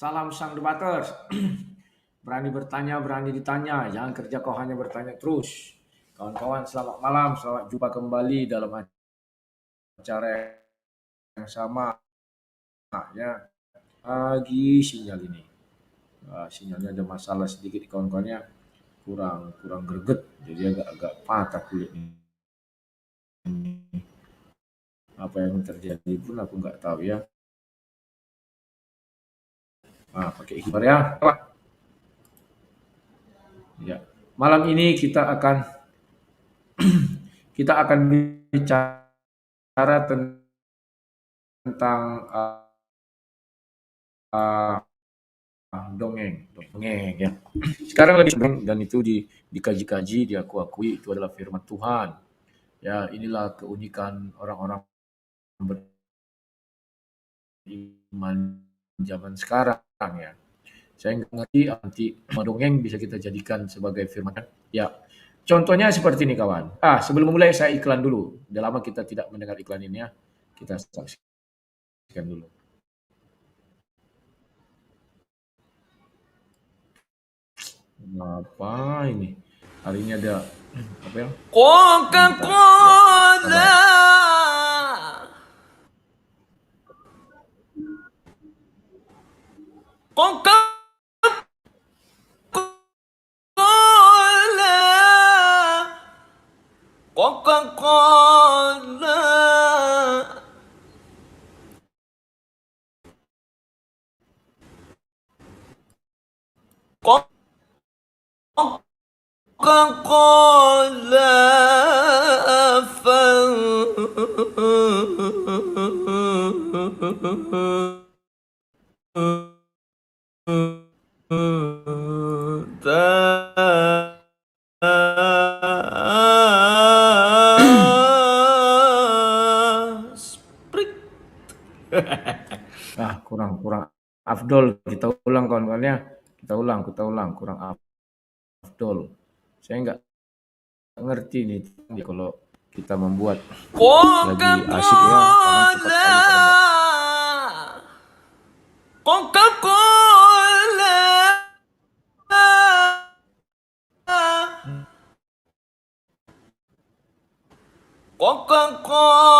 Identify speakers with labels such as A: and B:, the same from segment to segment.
A: Salam sang debaters. Berani bertanya, berani ditanya. Jangan kerja kau hanya bertanya terus. Kawan-kawan, selamat malam. Selamat jumpa kembali dalam acara yang sama. Ya, pagi sinyal ini. Sinyalnya ada masalah sedikit kawan-kawannya. Kurang greget. Jadi agak patah kulit ini. Apa yang terjadi pun aku nggak tahu ya. Pakai ikhbar ya. Ya. Malam ini kita akan bicara tentang dongeng ya. Sekarang lagi dan itu dikaji-kaji, diakui itu adalah firman Tuhan. Ya, inilah keunikan orang-orang beriman zaman sekarang ya. Saya nggak ngerti nanti dongeng bisa kita jadikan sebagai firman. Ya, contohnya seperti ini kawan. Sebelum mulai saya iklan dulu. Udah lama kita tidak mendengar iklan ini ya. Kita saksikan dulu. Apa ini? Hari ini ada apa ya?
B: Coca-Cola. Coca-Cola. Coca-Cola.
A: Kurang afdol. Kita ulang kawan-kawannya. Kita ulang. Kurang afdol. Saya nggak ngerti nih kalau kita membuat lagi asik ya.
B: Coca-Cola. Coca-Cola. Coca-Cola.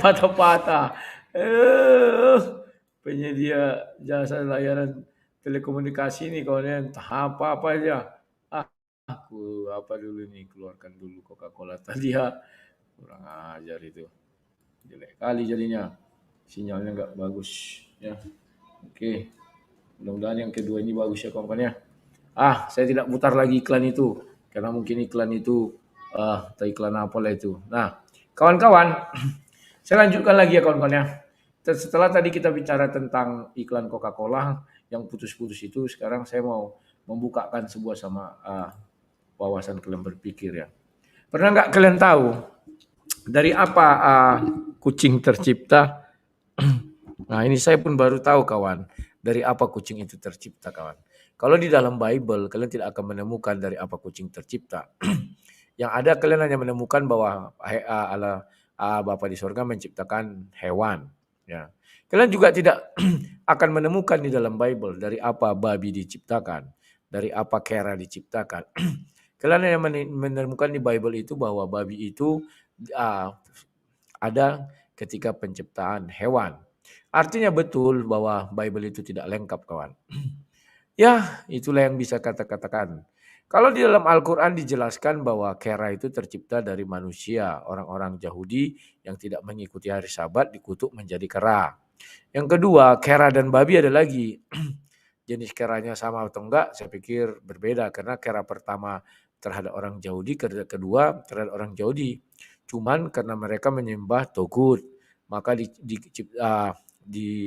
A: Patah-patah. Penyedia jasa layanan telekomunikasi nih kawan, entah apa aja. Aku apa dulu nih, keluarkan dulu Coca-Cola tadi ya. Kurang ajar itu. Jelek kali jadinya. Sinyalnya nggak bagus ya. Oke. Mudah-mudahan yang kedua ini bagus ya kawan-kawan ya. Saya tidak putar lagi iklan itu karena mungkin iklan itu atau iklan apa lah itu. Nah, kawan-kawan, saya lanjutkan lagi ya kawan-kawan ya. Setelah tadi kita bicara tentang iklan Coca-Cola yang putus-putus itu, sekarang saya mau membukakan sebuah sama wawasan kalian berpikir ya. Pernah nggak kalian tahu dari apa kucing tercipta? Nah, ini saya pun baru tahu kawan, dari apa kucing itu tercipta kawan. Kalau di dalam Bible kalian tidak akan menemukan dari apa kucing tercipta. Yang ada kalian hanya menemukan bahwa Allah Bapa di sorga menciptakan hewan. Ya. Kalian juga tidak akan menemukan di dalam Bible dari apa babi diciptakan, dari apa kera diciptakan. Kalian hanya menemukan di Bible itu bahwa babi itu ada ketika penciptaan hewan. Artinya betul bahwa Bible itu tidak lengkap kawan. Ya, itulah yang bisa katakan. Kalau di dalam Al-Quran dijelaskan bahwa kera itu tercipta dari manusia, orang-orang Yahudi yang tidak mengikuti hari Sabat dikutuk menjadi kera. Yang kedua, kera dan babi ada lagi. Jenis keranya sama atau enggak, saya pikir berbeda karena kera pertama terhadap orang Yahudi, kedua terhadap orang Yahudi. Cuman karena mereka menyembah Togut, maka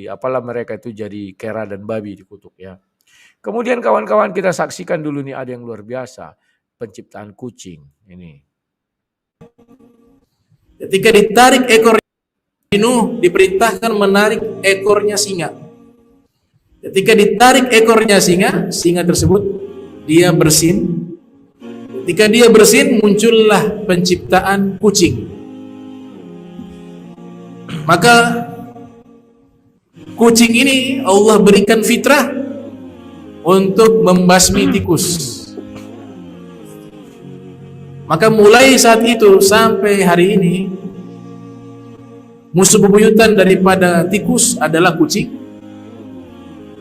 A: apalah mereka itu jadi kera dan babi dikutuk ya. Kemudian kawan-kawan kita saksikan dulu nih ada yang luar biasa, penciptaan kucing ini.
C: Ketika ditarik ekor Nuh, diperintahkan menarik ekornya singa. Ketika ditarik ekornya singa, singa tersebut dia bersin. Ketika dia bersin, muncullah penciptaan kucing. Maka kucing ini Allah berikan fitrah untuk membasmi tikus. Maka mulai saat itu sampai hari ini, musuh bebuyutan daripada tikus adalah kucing,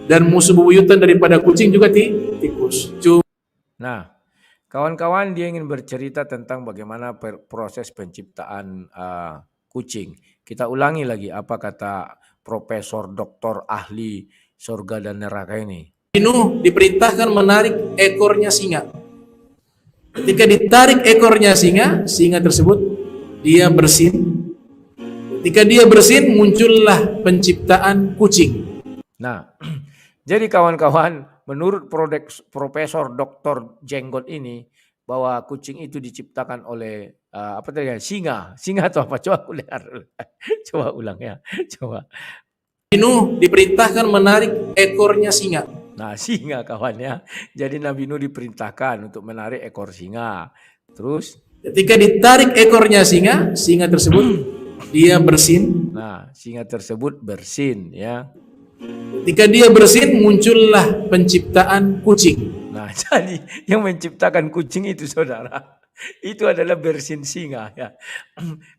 C: dan musuh bebuyutan daripada kucing juga tikus.
A: Nah, kawan-kawan dia ingin bercerita tentang bagaimana proses penciptaan kucing. Kita ulangi lagi apa kata Profesor Doktor Ahli Surga dan Neraka ini.
C: Nuh diperintahkan menarik ekornya singa. Ketika ditarik ekornya singa, singa tersebut dia bersin. Ketika dia bersin, muncullah penciptaan kucing.
A: Nah, jadi kawan-kawan, menurut Profesor Doktor Jenggot ini, bahwa kucing itu diciptakan oleh apa tadi? Singa atau apa? Coba lihat, coba ulang ya, coba.
C: Nuh diperintahkan menarik ekornya singa.
A: Nah, singa kawan ya. Jadi Nabi Nuh diperintahkan untuk menarik ekor singa. Terus?
C: Ketika ditarik ekornya singa, singa tersebut dia bersin.
A: Nah, singa tersebut bersin ya.
C: Ketika dia bersin, muncullah penciptaan kucing.
A: Nah, jadi yang menciptakan kucing itu saudara, itu adalah bersin singa ya.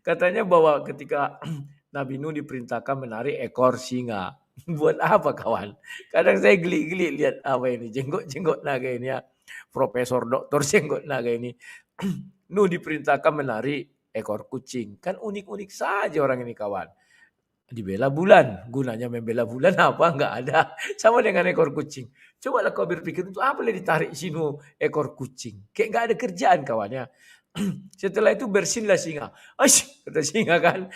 A: Katanya bahwa ketika Nabi Nuh diperintahkan menarik ekor singa. Buat apa kawan? Kadang saya geli-geli lihat apa ini, jenggot naga ini ya. Profesor Doktor Jenggot Naga ini. Nuh diperintahkan menarik ekor kucing. Kan unik-unik saja orang ini kawan. Dibela bulan. Gunanya membela bulan apa? Enggak ada. Sama dengan ekor kucing. Cobalah kau berpikir untuk apa ditarik sinu ekor kucing. Kayak enggak ada kerjaan kawannya. Setelah itu bersinlah singa. Aish, kata singa kan.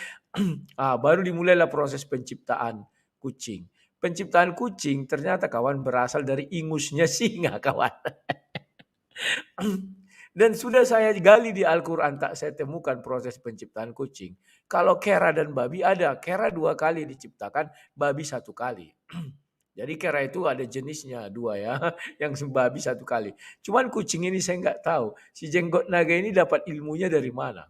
A: Baru dimulailah proses penciptaan kucing. Penciptaan kucing ternyata kawan berasal dari ingusnya singa kawan. Dan sudah saya gali di Al-Quran, tak saya temukan proses penciptaan kucing. Kalau kera dan babi ada. Kera 2 kali diciptakan, babi 1 kali. Jadi kera itu ada jenisnya 2 ya. Yang babi 1 kali. Cuman kucing ini saya nggak tahu. Si Jenggot Naga ini dapat ilmunya dari mana.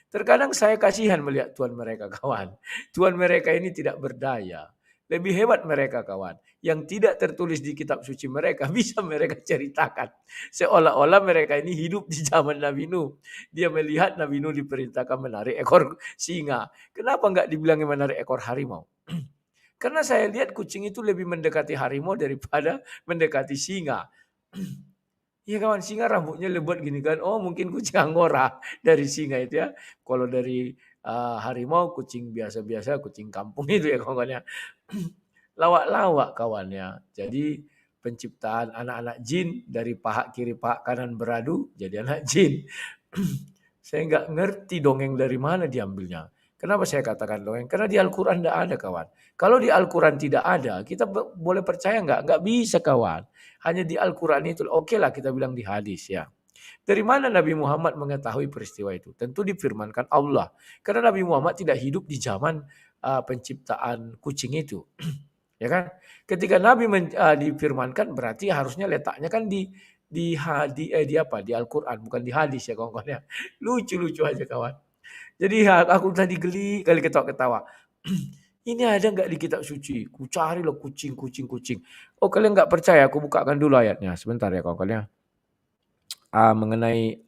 A: Terkadang saya kasihan melihat Tuhan mereka kawan. Tuhan mereka ini tidak berdaya. Lebih hebat mereka kawan. Yang tidak tertulis di kitab suci mereka bisa mereka ceritakan. Seolah-olah mereka ini hidup di zaman Nabi Nuh. Dia melihat Nabi Nuh diperintahkan menarik ekor singa. Kenapa enggak dibilang menarik ekor harimau? Karena saya lihat kucing itu lebih mendekati harimau daripada mendekati singa. Iya kawan, singa rambutnya lebat gini kan. Oh mungkin kucing Angora dari singa itu ya. Kalau dari harimau kucing biasa-biasa, kucing kampung itu ya kawannya. Lawak-lawak kawannya. Jadi penciptaan anak-anak jin dari paha kiri paha kanan beradu jadi anak jin. Saya nggak ngerti dongeng dari mana diambilnya. Kenapa saya katakan dongeng? Karena di Al-Quran tidak ada kawan. Kalau di Al-Quran tidak ada, kita boleh percaya nggak? Nggak bisa kawan. Hanya di Al-Quran itu, oke lah kita bilang di hadis ya. Dari mana Nabi Muhammad mengetahui peristiwa itu? Tentu difirmankan Allah. Karena Nabi Muhammad tidak hidup di zaman penciptaan kucing itu. Ya kan? Ketika Nabi difirmankan berarti harusnya letaknya kan di Al-Quran, bukan di hadis ya kawan-kawan ya. Lucu-lucu aja kawan. Jadi aku tadi geli kali ketawa-ketawa. Ini ada nggak di kitab suci? Ku cari loh kucing. Oh kalian nggak percaya? Aku bukakan dulu ayatnya. Sebentar ya kawan-kawan ya. Mengenai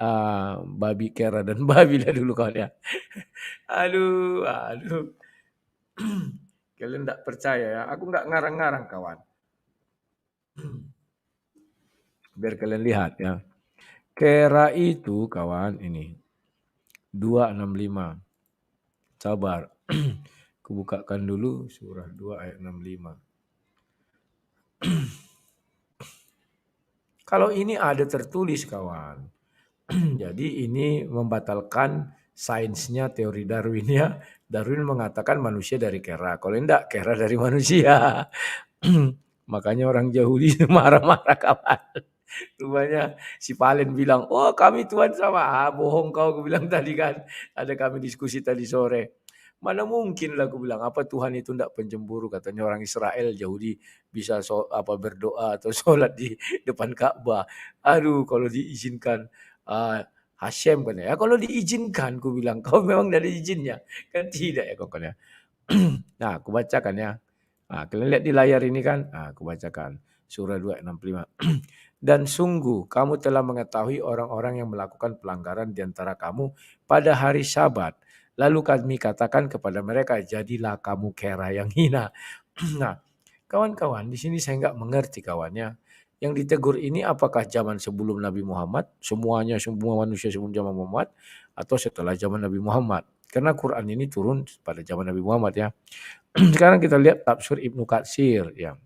A: babi kera dan babi lah dulu kawan ya. Aduh. Kalian nggak percaya ya? Aku nggak ngarang-ngarang kawan. Biar kalian lihat ya. Kera itu kawan ini 265. Sabar. Aku bukakan dulu surah 2 ayat 65. Kalau ini ada tertulis kawan. Jadi ini membatalkan sainsnya, teori Darwin ya. Darwin mengatakan manusia dari kera. Kalau enggak, kera dari manusia. Makanya orang Yahudi marah-marah kawan. Rupanya si Palen bilang, oh kami Tuhan sama. Bohong kau, aku bilang tadi kan. Ada kami diskusi tadi sore. Mana mungkin lah aku bilang, apa Tuhan itu tidak pencemburu, katanya orang Israel Yahudi bisa berdoa atau sholat di depan Ka'bah. Aduh, kalau diizinkan Hashem kan ya, kalau diizinkan aku bilang kau memang dari izinnya kan tidak ya kau kan ya. Nah, aku bacakan ya. Nah, kalian lihat di layar ini kan, aku bacakan surah 265. Dan sungguh kamu telah mengetahui orang-orang yang melakukan pelanggaran di antara kamu pada hari Sabat. Lalu kami katakan kepada mereka, jadilah kamu kera yang hina. Nah, kawan-kawan, di sini saya nggak mengerti kawannya. Yang ditegur ini apakah zaman sebelum Nabi Muhammad, semua manusia sebelum zaman Muhammad, atau setelah zaman Nabi Muhammad? Karena Quran ini turun pada zaman Nabi Muhammad ya. Sekarang kita lihat tafsir Ibnu Katsir ya.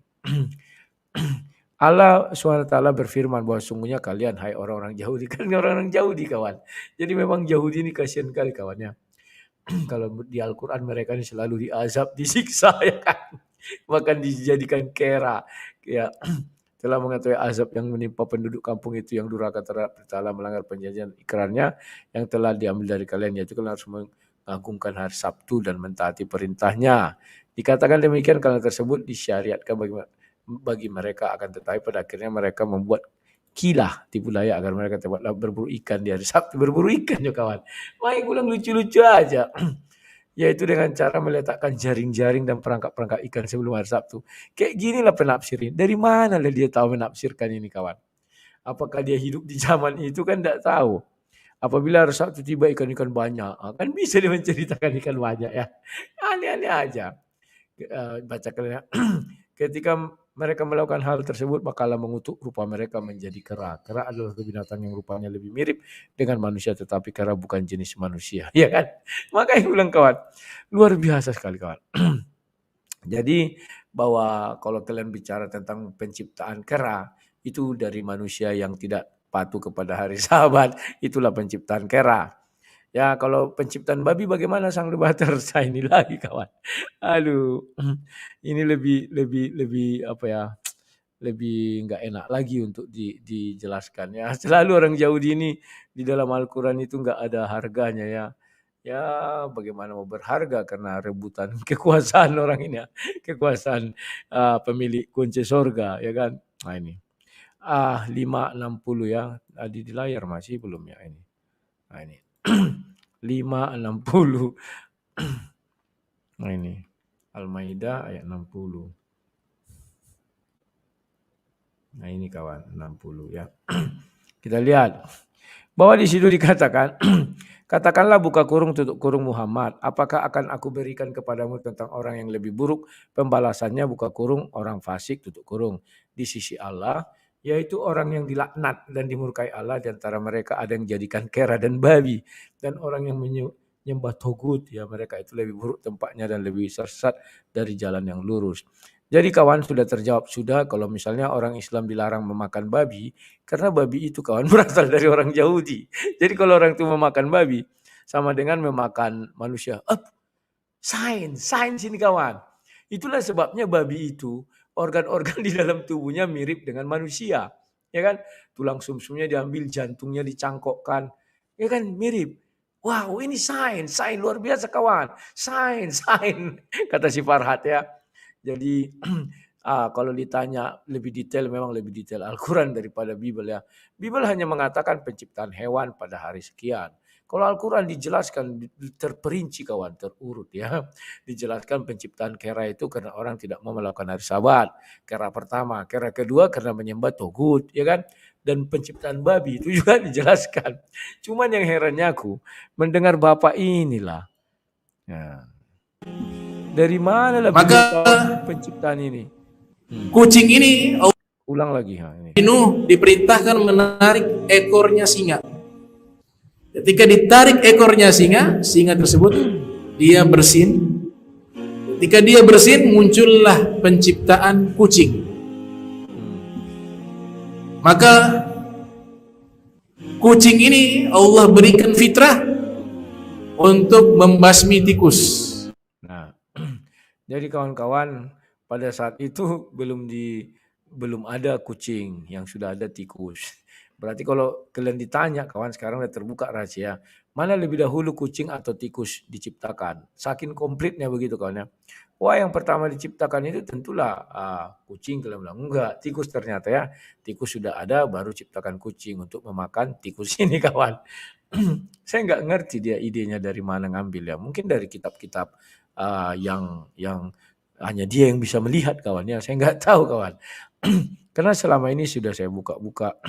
A: Allah SWT berfirman bahwa sungguhnya kalian hai orang-orang Yahudi, kan orang-orang Yahudi kawan. Jadi memang Yahudi ini kasihan kali kawannya. Kalau di Al-Quran mereka ini selalu diazab, disiksa ya kan. Bahkan dijadikan kera. Ya, telah mengetahui azab yang menimpa penduduk kampung itu yang durhaka terhadap Allah, melanggar perjanjian ikrarnya yang telah diambil dari kalian, yaitu kalian harus mengagungkan hari Sabtu dan mentaati perintahnya. Dikatakan demikian karena tersebut disyariatkan bagi mereka, akan tetapi pada akhirnya mereka membuat kilah tipu daya agar mereka dapat berburu ikan di hari Sabtu. Berburu ikan ya kawan. Main pulang lucu-lucu aja. Yaitu dengan cara meletakkan jaring-jaring dan perangkap-perangkap ikan sebelum hari Sabtu. Kayak ginilah penafsirin. Dari mana lah dia tahu menafsirkan ini kawan? Apakah dia hidup di zaman itu kan tidak tahu. Apabila hari Sabtu tiba ikan-ikan banyak. Kan bisa dia menceritakan ikan banyak ya. Aneh-aneh aja. Bacakan ya. Ketika mereka melakukan hal tersebut, maka Allah mengutuk rupa mereka menjadi kera. Kera adalah binatang yang rupanya lebih mirip dengan manusia, tetapi kera bukan jenis manusia. Ya kan? Makanya bilang kawan, luar biasa sekali kawan. Jadi bahwa kalau kalian bicara tentang penciptaan kera, itu dari manusia yang tidak patuh kepada hari Sabat, itulah penciptaan kera. Ya kalau penciptaan babi bagaimana sang debater? Saya ini lagi kawan. Aduh, ini lebih apa ya? Lebih nggak enak lagi untuk dijelaskan ya. Selalu orang Yahudi ini di dalam Al-Quran itu nggak ada harganya ya. Ya bagaimana mau berharga karena rebutan kekuasaan orang ini ya. Kekuasaan pemilik kunci surga ya kan. Nah ini. 560 ya. Di layar masih belum ya ini. Nah ini. 560. Nah ini. Al-Maidah ayat 60. Nah ini kawan 60 ya. Kita lihat bahwa di situ dikatakan katakanlah buka kurung tutup kurung Muhammad, apakah akan aku berikan kepadamu tentang orang yang lebih buruk pembalasannya buka kurung orang fasik tutup kurung di sisi Allah, yaitu orang yang dilaknat dan dimurkai Allah, di antara mereka ada yang jadikan kera dan babi, dan orang yang menyembah togut, ya mereka itu lebih buruk tempatnya dan lebih sesat dari jalan yang lurus. Jadi kawan sudah terjawab sudah kalau misalnya orang Islam dilarang memakan babi, karena babi itu kawan berasal dari orang Yahudi. Jadi kalau orang itu memakan babi sama dengan memakan manusia. Sains ini kawan. Itulah sebabnya babi itu organ-organ di dalam tubuhnya mirip dengan manusia. Ya kan? Tulang sumsumnya diambil, jantungnya dicangkokkan. Ya kan mirip. Wow, ini sains luar biasa kawan. Sains kata si Farhat ya. Jadi kalau ditanya lebih detail, memang lebih detail Al-Quran daripada Bible ya. Bible hanya mengatakan penciptaan hewan pada hari sekian. Kalau Al-Quran dijelaskan terperinci kawan, terurut ya. Dijelaskan penciptaan kera itu karena orang tidak mau melakukan hari Sabat. Kera pertama, kera kedua karena menyembah togut ya kan. Dan penciptaan babi itu juga dijelaskan. Cuman yang herannya aku mendengar bapak inilah. Ya. Dari mana lah penciptaan ini?
C: Kucing ini
A: Ulang lagi ini.
C: Nuh diperintahkan menarik ekornya singa. Ketika ditarik ekornya singa tersebut dia bersin. Ketika dia bersin muncullah penciptaan kucing. Maka kucing ini Allah berikan fitrah untuk membasmi tikus.
A: Nah, jadi kawan-kawan, pada saat itu belum ada kucing, yang sudah ada tikus. Berarti kalau kalian ditanya, kawan, sekarang udah terbuka rahasia, mana lebih dahulu kucing atau tikus diciptakan? Saking komplitnya begitu, kawan ya. Wah, yang pertama diciptakan itu tentulah kucing. Kalian bilang enggak, tikus ternyata ya. Tikus sudah ada, baru ciptakan kucing untuk memakan tikus ini, kawan. Saya nggak ngerti dia idenya dari mana ngambil ya. Mungkin dari kitab-kitab yang hanya dia yang bisa melihat, kawan ya. Saya nggak tahu, kawan. Karena selama ini sudah saya buka-buka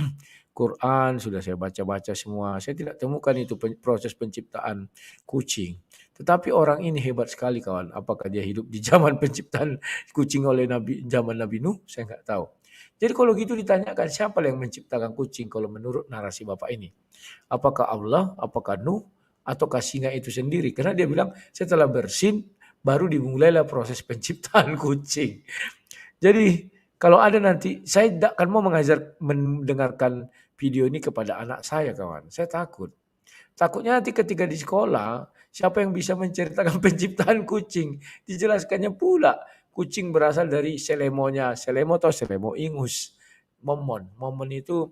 A: Quran, sudah saya baca-baca semua. Saya tidak temukan itu proses penciptaan kucing. Tetapi orang ini hebat sekali, kawan. Apakah dia hidup di zaman penciptaan kucing oleh zaman Nabi Nuh? Saya nggak tahu. Jadi kalau gitu ditanyakan siapa yang menciptakan kucing kalau menurut narasi Bapak ini? Apakah Allah, apakah Nuh, ataukah singa itu sendiri? Karena dia bilang setelah bersin baru dimulailah proses penciptaan kucing. Jadi kalau ada nanti, saya tidak akan mau mendengarkan video ini kepada anak saya, kawan. Saya takut. Takutnya nanti ketika di sekolah, siapa yang bisa menceritakan penciptaan kucing? Dijelaskannya pula, kucing berasal dari selemonya. Selemo atau selemo ingus. Momon itu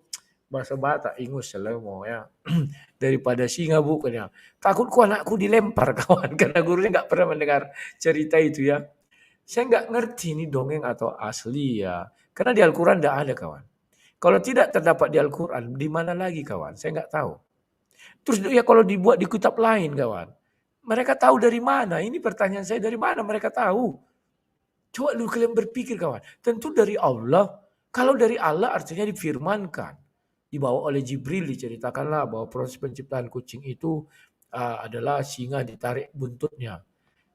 A: bahasa Batak, ingus, selemo ya. Daripada singa bukannya. Takutku anakku dilempar, kawan. Karena gurunya nggak pernah mendengar cerita itu ya. Saya nggak ngerti ini dongeng atau asli ya. Karena di Al-Quran tidak ada, kawan. Kalau tidak terdapat di Al-Quran, di mana lagi, kawan? Saya nggak tahu. Terus ya kalau dibuat di kitab lain, kawan. Mereka tahu dari mana? Ini pertanyaan saya, dari mana mereka tahu? Coba dulu kalian berpikir, kawan. Tentu dari Allah. Kalau dari Allah artinya difirmankan. Dibawa oleh Jibril, diceritakanlah bahwa proses penciptaan kucing itu adalah singa ditarik buntutnya.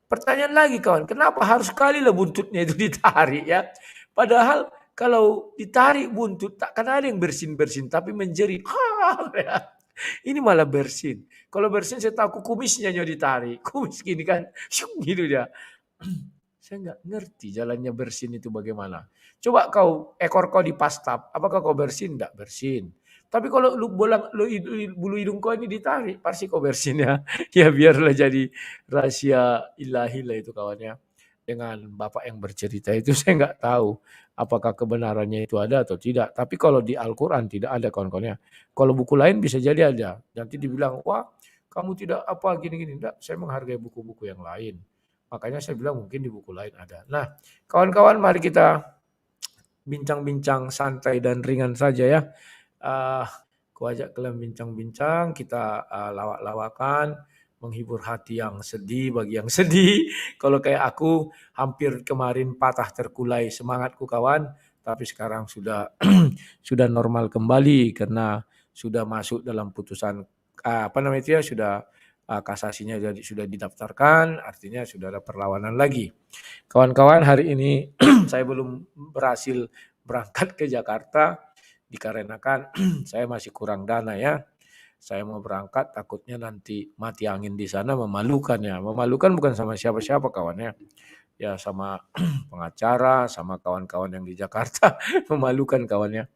A: Pertanyaan lagi, kawan, kenapa harus sekali lah buntutnya itu ditarik ya? Padahal kalau ditarik buntut takkan ada yang bersin-bersin, tapi menjerit. Ini malah bersin. Kalau bersin saya tahu kumisnya nyo ditarik, kumis gini kan, gitu dia. Saya nggak ngerti jalannya bersin itu bagaimana. Coba ekor kau dipastap, apakah kau bersin? Nggak bersin. Tapi kalau bulu hidung kau ini ditarik, pasti kau bersin ya. Ya biarlah jadi rahasia ilahi lah itu, kawannya. Dengan bapak yang bercerita itu saya nggak tahu apakah kebenarannya itu ada atau tidak. Tapi kalau di Al-Quran tidak ada, kawan-kawannya. Kalau buku lain bisa jadi ada. Nanti dibilang, wah kamu tidak apa gini-gini. Enggak, saya menghargai buku-buku yang lain. Makanya saya bilang mungkin di buku lain ada. Nah, kawan-kawan, mari kita bincang-bincang santai dan ringan saja ya. Aku ajak kalian bincang-bincang, kita lawak-lawakan, menghibur hati yang sedih bagi yang sedih. Kalau kayak aku hampir kemarin patah terkulai semangatku, kawan, tapi sekarang sudah sudah normal kembali karena sudah masuk dalam putusan sudah kasasinya jadi sudah didaftarkan, artinya sudah ada perlawanan lagi. Kawan-kawan, hari ini saya belum berhasil berangkat ke Jakarta dikarenakan saya masih kurang dana ya. Saya mau berangkat takutnya nanti mati angin di sana, memalukan ya. Memalukan bukan sama siapa-siapa, kawannya. Ya sama pengacara, sama kawan-kawan yang di Jakarta. Memalukan, kawannya.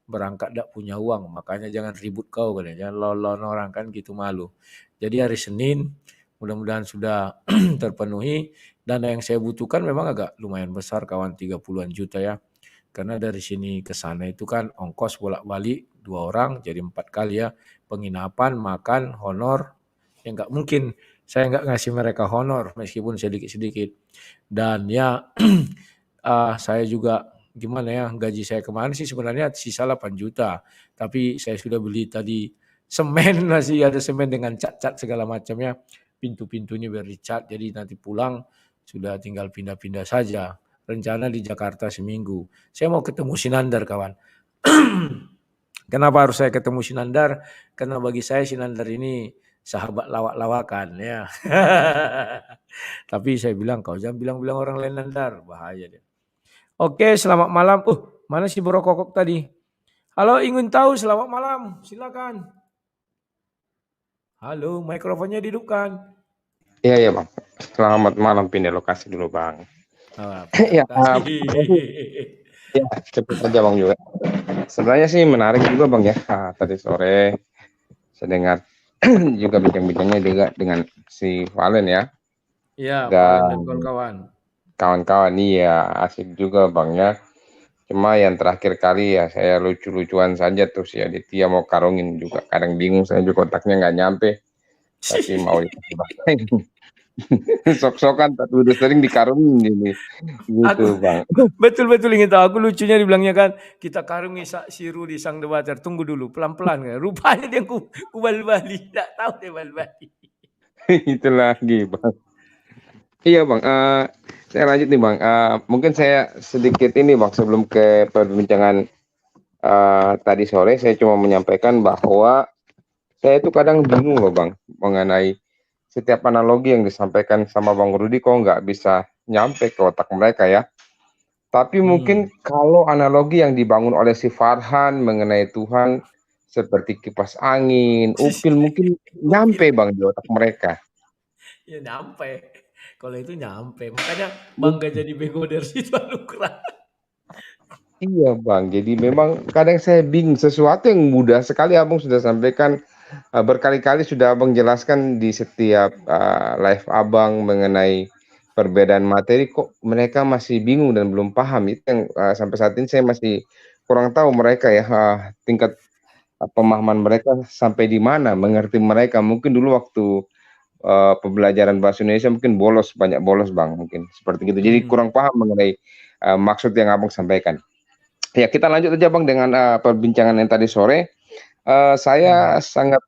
A: Berangkat tidak punya uang, makanya jangan ribut kau, jangan lolon orang kan gitu, malu. Jadi hari Senin mudah-mudahan sudah terpenuhi. Dana yang saya butuhkan memang agak lumayan besar, kawan, 30-an juta ya. Karena dari sini ke sana itu kan ongkos bolak-balik 2 orang jadi 4 kali ya. Penginapan, makan, honor. Ya nggak mungkin saya nggak ngasih mereka honor meskipun sedikit-sedikit. Dan ya saya juga gimana ya, gaji saya kemarin sih sebenarnya sisa 8 juta. Tapi saya sudah beli tadi semen, masih ada semen dengan cat-cat segala macamnya. Pintu-pintunya biar dicat, jadi nanti pulang sudah tinggal pindah-pindah saja. Rencana di Jakarta seminggu. Saya mau ketemu Sinandar, kawan. Kenapa harus saya ketemu Sinandar? Karena bagi saya Sinandar ini sahabat lawak-lawakan ya. Tapi saya bilang, kau jangan bilang-bilang orang lain Nandar, bahaya dia. Oke, selamat malam. Mana si Bro Kokok tadi? Halo, ingin tahu, selamat malam. Silakan. Halo, mikrofonnya dihidupkan.
D: Iya Bang. Selamat malam, pindah lokasi dulu Bang.
A: Ya,
D: ya cepat aja Bang juga. Sebenarnya sih menarik juga Bang ya. Tadi sore saya dengar juga bincang-bincangnya juga dengan si Valen ya.
A: Iya, Valen dan
D: Dan
A: kawan-kawan.
D: kawan-kawan iya asik juga Bang ya. Cuma yang terakhir kali ya saya lucu-lucuan saja tuh si Aditya mau karungin juga. Kadang bingung saya juga otaknya nggak nyampe. Tapi mau dikasih bahasa sok-sokan tapi udah sering dikarungin ini.
A: Aku
D: Gitu Bang.
A: betul-betul ingin tahu. Aku lucunya dibilangnya kan, kita karungi si Rudi sang debater. Tunggu dulu, pelan-pelan. Kan. Rupanya dia kubal-bali. Tidak tahu dia bal-bali.
D: Itu lagi Bang. Iya Bang, saya lanjut nih Bang. Mungkin saya sedikit ini Bang sebelum ke perbincangan tadi sore saya cuma menyampaikan bahwa saya itu kadang bingung loh Bang mengenai setiap analogi yang disampaikan sama Bang Rudi kok nggak bisa nyampe ke otak mereka ya. Tapi mungkin kalau analogi yang dibangun oleh si Farhan mengenai Tuhan seperti kipas angin, upil mungkin nyampe Bang di otak mereka.
A: Ya nyampe. Kalau itu nyampe. Makanya bangga jadi bego dari situ anugerah.
D: Iya Bang, jadi memang kadang saya bingung sesuatu yang mudah sekali Abang sudah sampaikan berkali-kali sudah Abang jelaskan di setiap live Abang mengenai perbedaan materi kok mereka masih bingung dan belum paham itu yang sampai saat ini saya masih kurang tahu mereka ya tingkat pemahaman mereka sampai di mana, mengerti mereka mungkin dulu waktu pembelajaran bahasa Indonesia mungkin banyak bolos Bang mungkin seperti gitu. Jadi kurang paham mengenai maksud yang Abang sampaikan. Ya kita lanjut aja Bang dengan perbincangan yang tadi sore. Saya sangat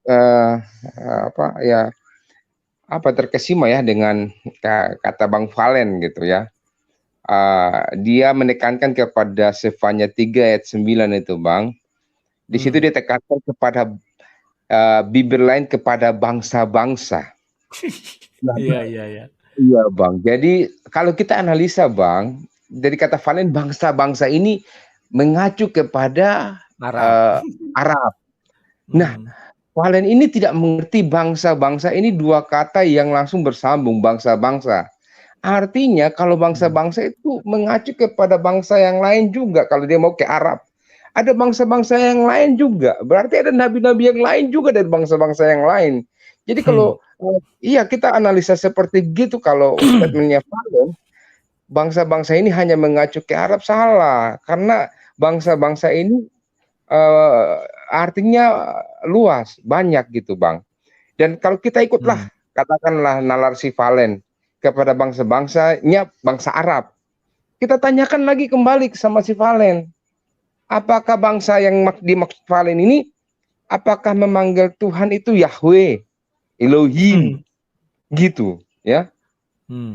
D: terkesima ya dengan kata Bang Valen gitu ya. Dia menekankan kepada Sefanya 3 ayat 9 itu Bang. Di situ dia tekankan kepada bibir lain kepada bangsa-bangsa.
A: Iya.
D: Iya Bang. Jadi kalau kita analisa Bang, dari kata Valen bangsa-bangsa ini mengacu kepada Arab. Nah, Valen ini tidak mengerti bangsa-bangsa ini dua kata yang langsung bersambung bangsa-bangsa. Artinya kalau bangsa-bangsa itu mengacu kepada bangsa yang lain juga kalau dia mau ke Arab. Ada bangsa-bangsa yang lain juga. Berarti ada nabi-nabi yang lain juga dari bangsa-bangsa yang lain. Jadi kalau iya kita analisa seperti gitu kalau statementnya Valen, bangsa-bangsa ini hanya mengacu ke Arab salah karena bangsa-bangsa ini artinya luas, banyak gitu Bang. Dan kalau kita ikutlah katakanlah nalar si Valen kepada bangsa-bangsanya bangsa Arab. Kita tanyakan lagi kembali sama si Valen. Apakah bangsa yang dimaksud Valen ini apakah memanggil Tuhan itu Yahweh, Elohim gitu ya?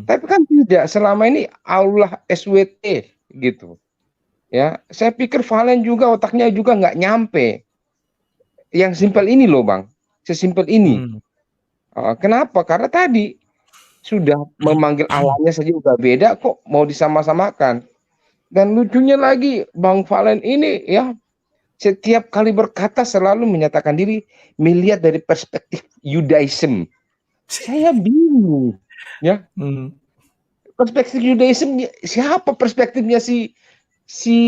D: Tapi kan tidak, selama ini Allah SWT gitu. Ya, saya pikir Valen juga otaknya juga nggak nyampe. Yang simpel ini loh Bang, sesimpel ini. Kenapa? Karena tadi sudah memanggil Allahnya saja udah beda kok mau disama-samakan. Dan lucunya lagi Bang Valen ini ya setiap kali berkata selalu menyatakan diri melihat dari perspektif Judaism. Saya bingung ya. Perspektif Judaism siapa perspektifnya si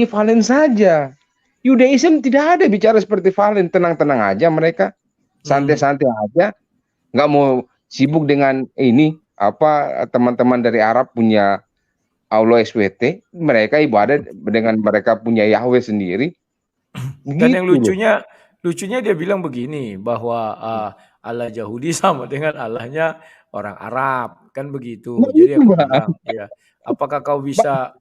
D: Valen saja. Judaism tidak ada bicara seperti Valen, tenang-tenang aja mereka, santai-santai aja, nggak mau sibuk dengan ini apa teman-teman dari Arab punya Allah SWT, mereka ibadah dengan mereka punya Yahweh sendiri.
A: Dan yang
D: Gitu.
A: lucunya dia bilang begini bahwa Allah Yahudi sama dengan Allahnya orang Arab kan begitu.
D: Nah,
A: jadi
D: itu,
A: aku
D: Bang.
A: bilang ya apakah kau bisa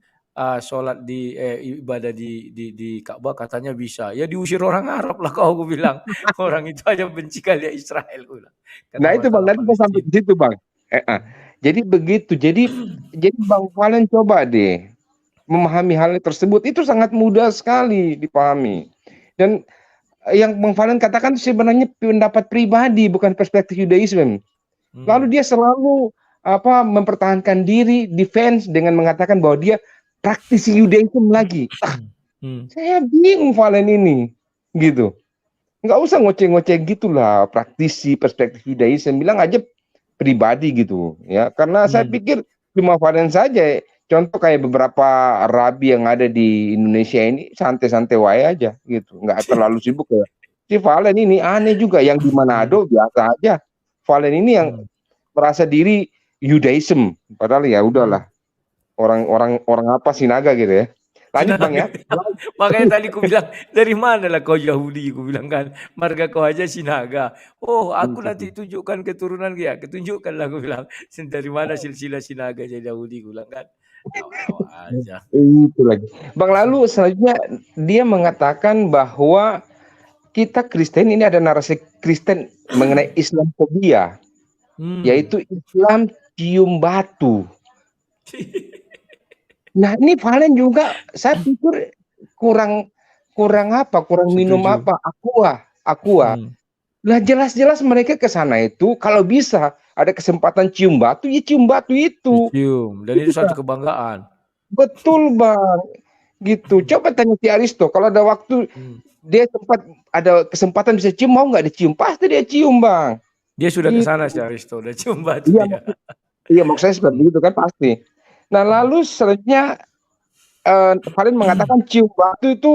A: sholat di ibadah di Ka'bah katanya bisa ya diusir orang Arab lah kau aku bilang orang itu aja benci kali ya Israel aku bilang.
D: Nah itu Bang, nanti kita sampai di situ Bang. Jadi begitu, jadi Bang Valen coba deh memahami hal tersebut itu sangat mudah sekali dipahami. Dan yang Bang Valen katakan sebenarnya pendapat pribadi bukan perspektif Judaism. Lalu dia selalu mempertahankan diri, defense dengan mengatakan bahwa dia praktisi Judaism lagi. Saya bingung Valen ini, gitu. Nggak usah ngoceh-ngoceh gitulah praktisi perspektif Judaism, bilang aja pribadi gitu ya. Karena saya pikir cuma Valen saja. Contoh kayak beberapa rabi yang ada di Indonesia ini santai-santai wae aja gitu, nggak terlalu sibuk ya Si Valen ini aneh juga, yang di Manado biasa aja. Valen ini yang merasa diri Judaism, padahal ya udahlah, orang apa Sinaga gitu ya. Lanjut Bang ya.
A: Makanya tadi ku bilang, dari mana lah kau Yahudi? Ku bilang kan, marga kau aja Sinaga. Oh, aku nanti tunjukkan keturunan ya, ketunjukkanlah ku bilang. Dari mana silsilah Sinaga jadi Yahudi? Ku bilang kan. Tawa aja.
D: Itu lagi. Bang, lalu selanjutnya dia mengatakan bahwa kita Kristen ini ada narasi Kristen mengenai Islamofobia, yaitu Islam cium batu. Nah, ini Valen juga saya pikir kurang minum apa? Aqua. Lah jelas-jelas mereka ke sana itu kalau bisa ada kesempatan cium batu, ya cium batu itu.
A: Cium, dan itu satu kebanggaan.
D: Betul Bang. Gitu. Coba tanya si Aristo, kalau ada waktu dia sempat ada kesempatan bisa cium, mau nggak dicium? Pasti dia cium Bang.
A: Dia sudah ke sana si Aristo, udah cium batu.
D: Iya, maksud saya seperti itu kan pasti. Nah, lalu selanjutnya Valen mengatakan cium batu itu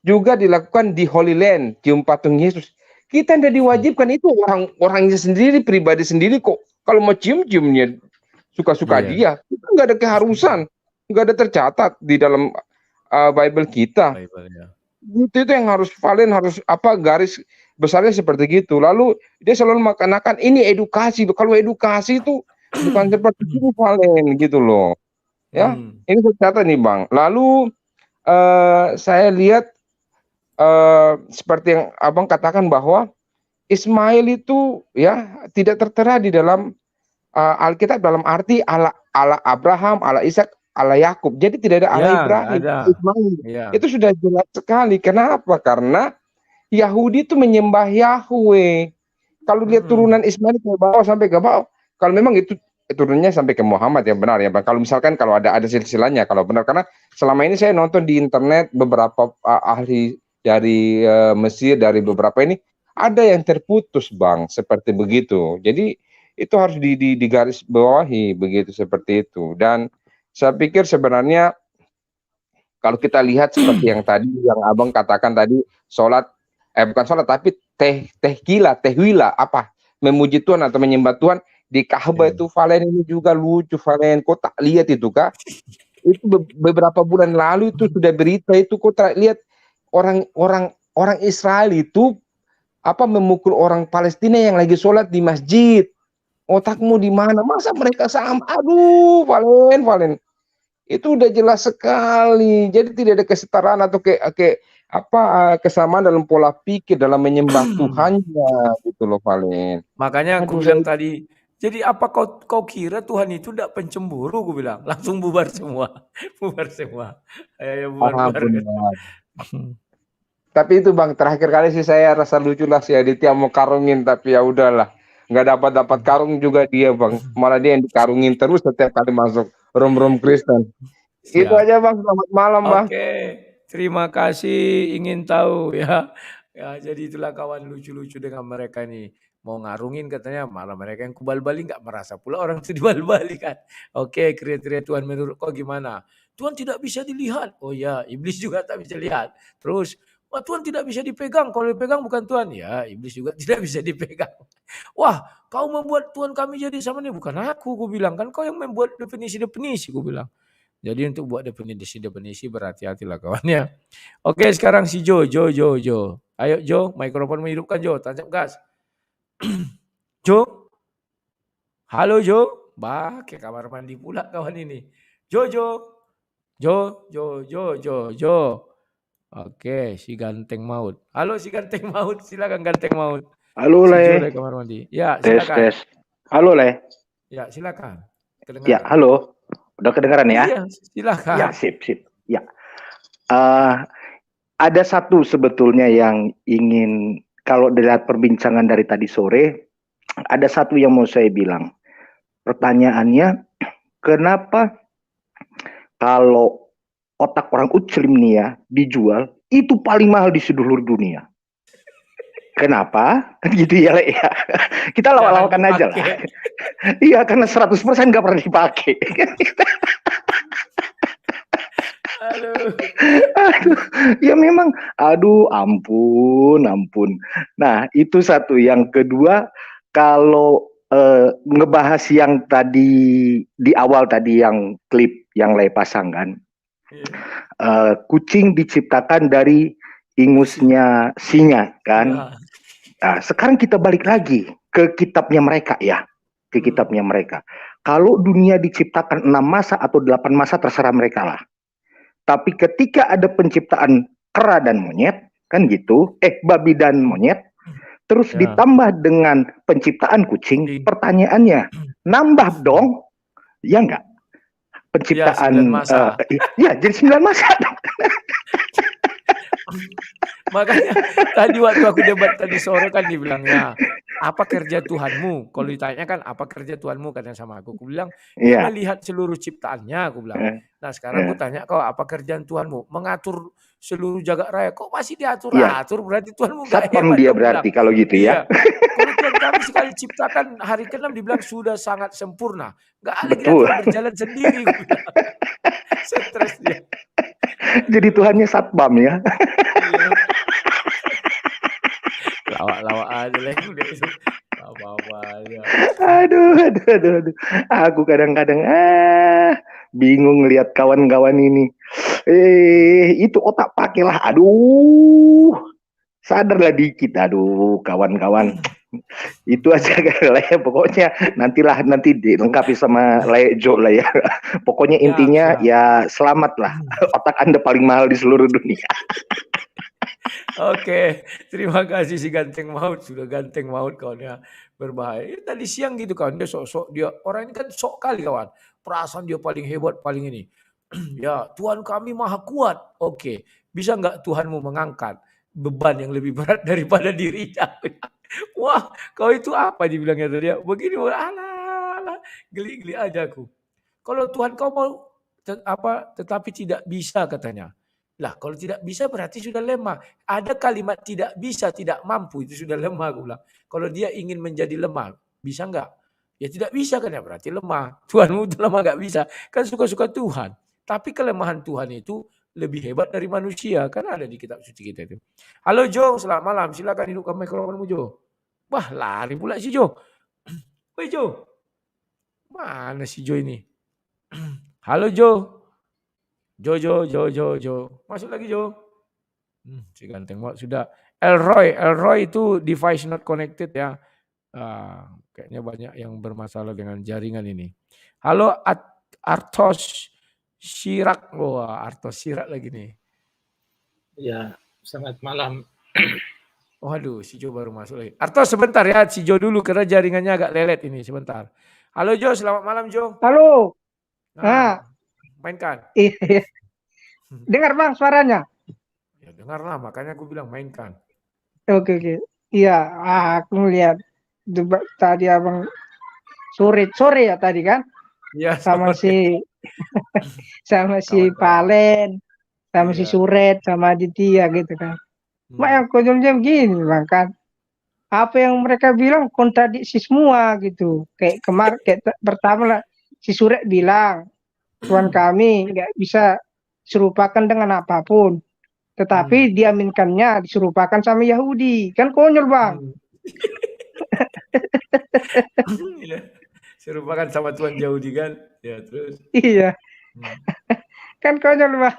D: juga dilakukan di Holy Land, cium patung Yesus. Kita tidak diwajibkan, itu orangnya sendiri, pribadi sendiri kok. Kalau mau ciumnya suka-suka dia. Kita nggak ada keharusan, nggak ada tercatat di dalam Bible kita. Itu yang harus Valen harus garis besarnya seperti gitu. Lalu dia selalu mengatakan ini edukasi. Kalau edukasi itu bukan seperti itu Valen gitu loh. Ya, ini saya catat nih Bang. Lalu saya lihat seperti yang Abang katakan bahwa Ismail itu ya tidak tertera di dalam Alkitab dalam arti ala Abraham, ala Ishak, ala Yakub. Jadi tidak ada ala Ibrahim, Ismail. Itu sudah jelas sekali. Kenapa? Karena Yahudi itu menyembah Yahweh. Kalau lihat turunan Ismail ke bawah sampai ke bawah, kalau memang itu turunnya sampai ke Muhammad yang benar ya Bang. Kalau misalkan kalau ada silsilahnya kalau benar, karena selama ini saya nonton di internet beberapa ahli dari Mesir, dari beberapa ini ada yang terputus Bang, seperti begitu. Jadi itu harus digaris bawahi begitu, seperti itu. Dan saya pikir sebenarnya kalau kita lihat seperti yang tadi yang Abang katakan tadi, sholat bukan sholat tapi tehwila apa memuji Tuhan atau menyembah Tuhan di Ka'bah itu. Valen ini juga lucu Valen, kok tak lihat itu Kak? Itu beberapa bulan lalu itu sudah berita itu, kok tak lihat orang Israel itu memukul orang Palestina yang lagi sholat di masjid. Otakmu di mana? Masa mereka sama? Aduh, Valen. Itu udah jelas sekali. Jadi tidak ada kesetaraan atau kesamaan dalam pola pikir dalam menyembah Tuhannya gitu loh Valen.
A: Makanya aku bilang tadi, jadi apa kau kira Tuhan itu tidak pencemburu? Aku bilang langsung bubar semua. Ayo bubar.
D: Tapi itu Bang, terakhir kali sih saya rasa lucu lah si Aditya mau karungin, tapi ya udahlah, nggak dapat karung juga dia Bang, malah dia yang dikarungin terus setiap kali masuk room Kristen. Itu aja Bang, selamat malam Bang.
A: Oke, terima kasih. Ingin tahu ya, jadi itulah kawan lucu-lucu dengan mereka nih. Mau ngarungin katanya, malah mereka yang kubal-bali, nggak merasa pula orang itu dibal-bali kan. Oke, kriteria Tuhan menurut kau gimana? Tuhan tidak bisa dilihat. Oh ya, iblis juga tak bisa lihat. Terus, wah, Tuhan tidak bisa dipegang. Kalau dipegang bukan Tuhan. Ya, iblis juga tidak bisa dipegang. Wah, kau membuat Tuhan kami jadi sama ini. Bukan aku bilang. Kan kau yang membuat definisi-definisi, ku bilang. Jadi untuk buat definisi berhati-hatilah kawannya. Oke, sekarang si Jo. Ayo Jo, mikrofon menghidupkan Jo. Tancap gas. Jo. Halo Jo. Bah, ke kamar mandi pula kawan ini. Jo. Oke, si ganteng maut. Halo si ganteng maut, silakan ganteng maut.
E: Halo Le.
A: Si kamar mandi. Ya, silakan.
E: Tes. Halo Le.
A: Ya, silakan.
E: Kedengaran. Ya, halo. Udah kedengaran ya?
A: Iya, silakan.
E: Ya, sip. Ya. Ada satu sebetulnya yang ingin, kalau dilihat perbincangan dari tadi sore, ada satu yang mau saya bilang. Pertanyaannya, kenapa kalau otak orang Muslim nih ya dijual itu paling mahal di seluruh dunia? Kenapa? Gitu ya, Le, ya. Kita lawak-lawakan aja lah. Iya, karena 100% nggak pernah dipakai.
A: Aduh.
E: Aduh, ya memang, aduh ampun, ampun. Nah, itu satu. Yang kedua, kalau ngebahas yang tadi di awal tadi yang klip yang Lay pasang kan,
A: Iya.
E: kucing diciptakan dari ingusnya singa kan.
A: Ya.
E: Nah, sekarang kita balik lagi ke kitabnya mereka ya, ke kitabnya mereka. Kalau dunia diciptakan 6 masa atau 8 masa terserah mereka lah. Tapi ketika ada penciptaan kera dan monyet, kan gitu, babi dan monyet, terus
A: Ya.
E: ditambah dengan penciptaan kucing, pertanyaannya, nambah dong, ya enggak?
A: Ya, 9
E: Penciptaan,
A: masa.
E: ya jadi 9 masa dong.
A: Makanya tadi waktu aku debat tadi sore kan dibilangnya, apa kerja Tuhanmu? Kalau ditanya kan apa kerja Tuhanmu katanya sama aku. Aku bilang, dia
E: Iya,
A: melihat seluruh ciptaannya, aku bilang.
E: eh,
A: Nah sekarang aku
E: eh,
A: tanya kau apa kerjaan Tuhanmu? Mengatur seluruh jagat raya. Kok masih
E: iya.
A: diatur-atur? Berarti Tuhanmu nggak
E: Satpam
A: hebat
E: dia
A: dong, aku bilang.
E: berarti kalau gitu ya.
A: Iya. Kalau Tuhan kami sekali ciptakan hari ke-6 dibilang sudah sangat sempurna. Nggak lagi
E: Betul.
A: diatur berjalan sendiri, aku bilang. Stres dia.
E: Jadi Tuhannya satpam ya.
A: Iya. Lawak-lawak aja lah udah itu. Apa-apa aja.
E: Aduh. Aku kadang-kadang bingung lihat kawan-kawan ini. Itu otak pakailah. Aduh. Sadarlah dikit. Aduh, kawan-kawan. Itu aja lah ya. Pokoknya nanti dilengkapi sama Lejo lah ya. Pokoknya
A: Siap,
E: intinya
A: siap.
E: ya selamat lah. Otak Anda paling mahal di seluruh dunia.
A: Oke, terima kasih si ganteng maut, sudah ganteng maut kawannya, berbahaya. Tadi siang gitu kawan, dia sok-sok, dia orang ini kan sok kali kawan, perasaan dia paling hebat, paling ini. Ya, Tuhan kami maha kuat. Oke, bisa nggak Tuhanmu mengangkat beban yang lebih berat daripada dirinya? Wah, kau itu apa dibilangnya tadi ya? Begini, alah, geli-geli aja aku. Kalau Tuhan kau mau tetapi tidak bisa katanya. Lah, kalau tidak bisa berarti sudah lemah. Ada kalimat tidak bisa, tidak mampu, itu sudah lemah aku bilang. Kalau dia ingin menjadi lemah, bisa enggak? Ya tidak bisa kan ya, berarti lemah. Tuhanmu itu lemah enggak bisa. Kan suka-suka Tuhan. Tapi kelemahan Tuhan itu lebih hebat dari manusia. Kan ada di kitab suci kita itu. Halo Jo, selamat malam. Silakan hidupkan mikrofonmu Jo. Wah, lari pula si Jo. Woi Jo, mana si Jo ini? Halo Jo. Jo. Masuk lagi Jo. Si ganteng banget sudah. Elroy itu device not connected ya. Kayaknya banyak yang bermasalah dengan jaringan ini. Halo Artos Sirak. Wah, Artos Sirak lagi nih.
C: Ya, selamat malam.
A: Waduh, si Jo baru masuk lagi. Artos sebentar ya, si Jo dulu karena jaringannya agak lelet ini sebentar. Halo Jo, selamat malam Jo.
F: Halo.
A: Nah, mainkan.
F: Iya. Dengar Bang suaranya?
A: Ya dengar lah, makanya aku bilang mainkan.
F: Oke. Iya, aku melihat tadi Abang sore ya tadi kan?
A: Iya,
F: Sama
A: sore.
F: si Palen, sama si
A: Iya.
F: Suret, sama Aditya gitu kan. Mak yang konyolnya begini Bang kan. Apa yang mereka bilang kontradiksi semua gitu. Kayak pertama lah si Suret bilang Tuhan kami nggak bisa serupakan dengan apapun. Tetapi diaminkannya diserupakan sama Yahudi. Kan konyol Bang.
A: Iya. Serupakan sama Tuhan Yahudi kan? Ya terus.
F: Iya. Kan konyol Bang.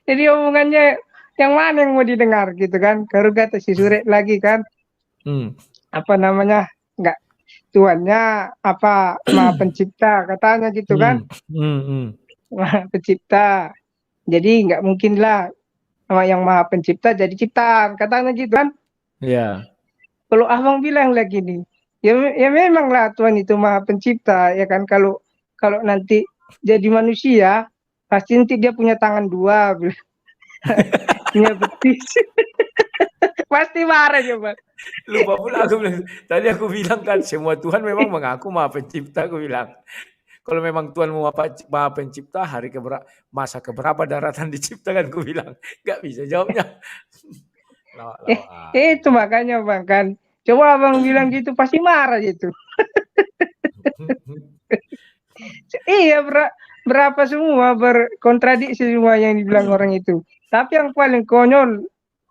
F: Jadi omongannya yang mana yang mau didengar gitu kan? Kalau kata si Suret lagi kan. Apa namanya? Enggak. Tuhannya apa? Maha Pencipta katanya gitu kan? Maha Pencipta. Jadi nggak mungkin lah sama yang Maha Pencipta jadi ciptaan katanya gitu kan?
A: Iya.
F: Kalau Abang bilang lagi nih, ya memang lah Tuhan itu Maha Pencipta ya kan. Kalau nanti jadi manusia pasti nanti dia punya tangan dua, punya betis. Pasti marah ya Bang.
A: Lupa pula aku bilang. Tadi aku bilang kan semua Tuhan memang mengaku Maha Pencipta, aku bilang. Kalau memang Tuhan Maha Pencipta, masa keberapa daratan diciptakan, aku bilang. Nggak bisa jawabnya.
F: Itu makanya Bang kan. Coba Abang bilang gitu pasti marah gitu. Iya berapa semua berkontradiksi semua yang dibilang orang itu. Tapi yang paling konyol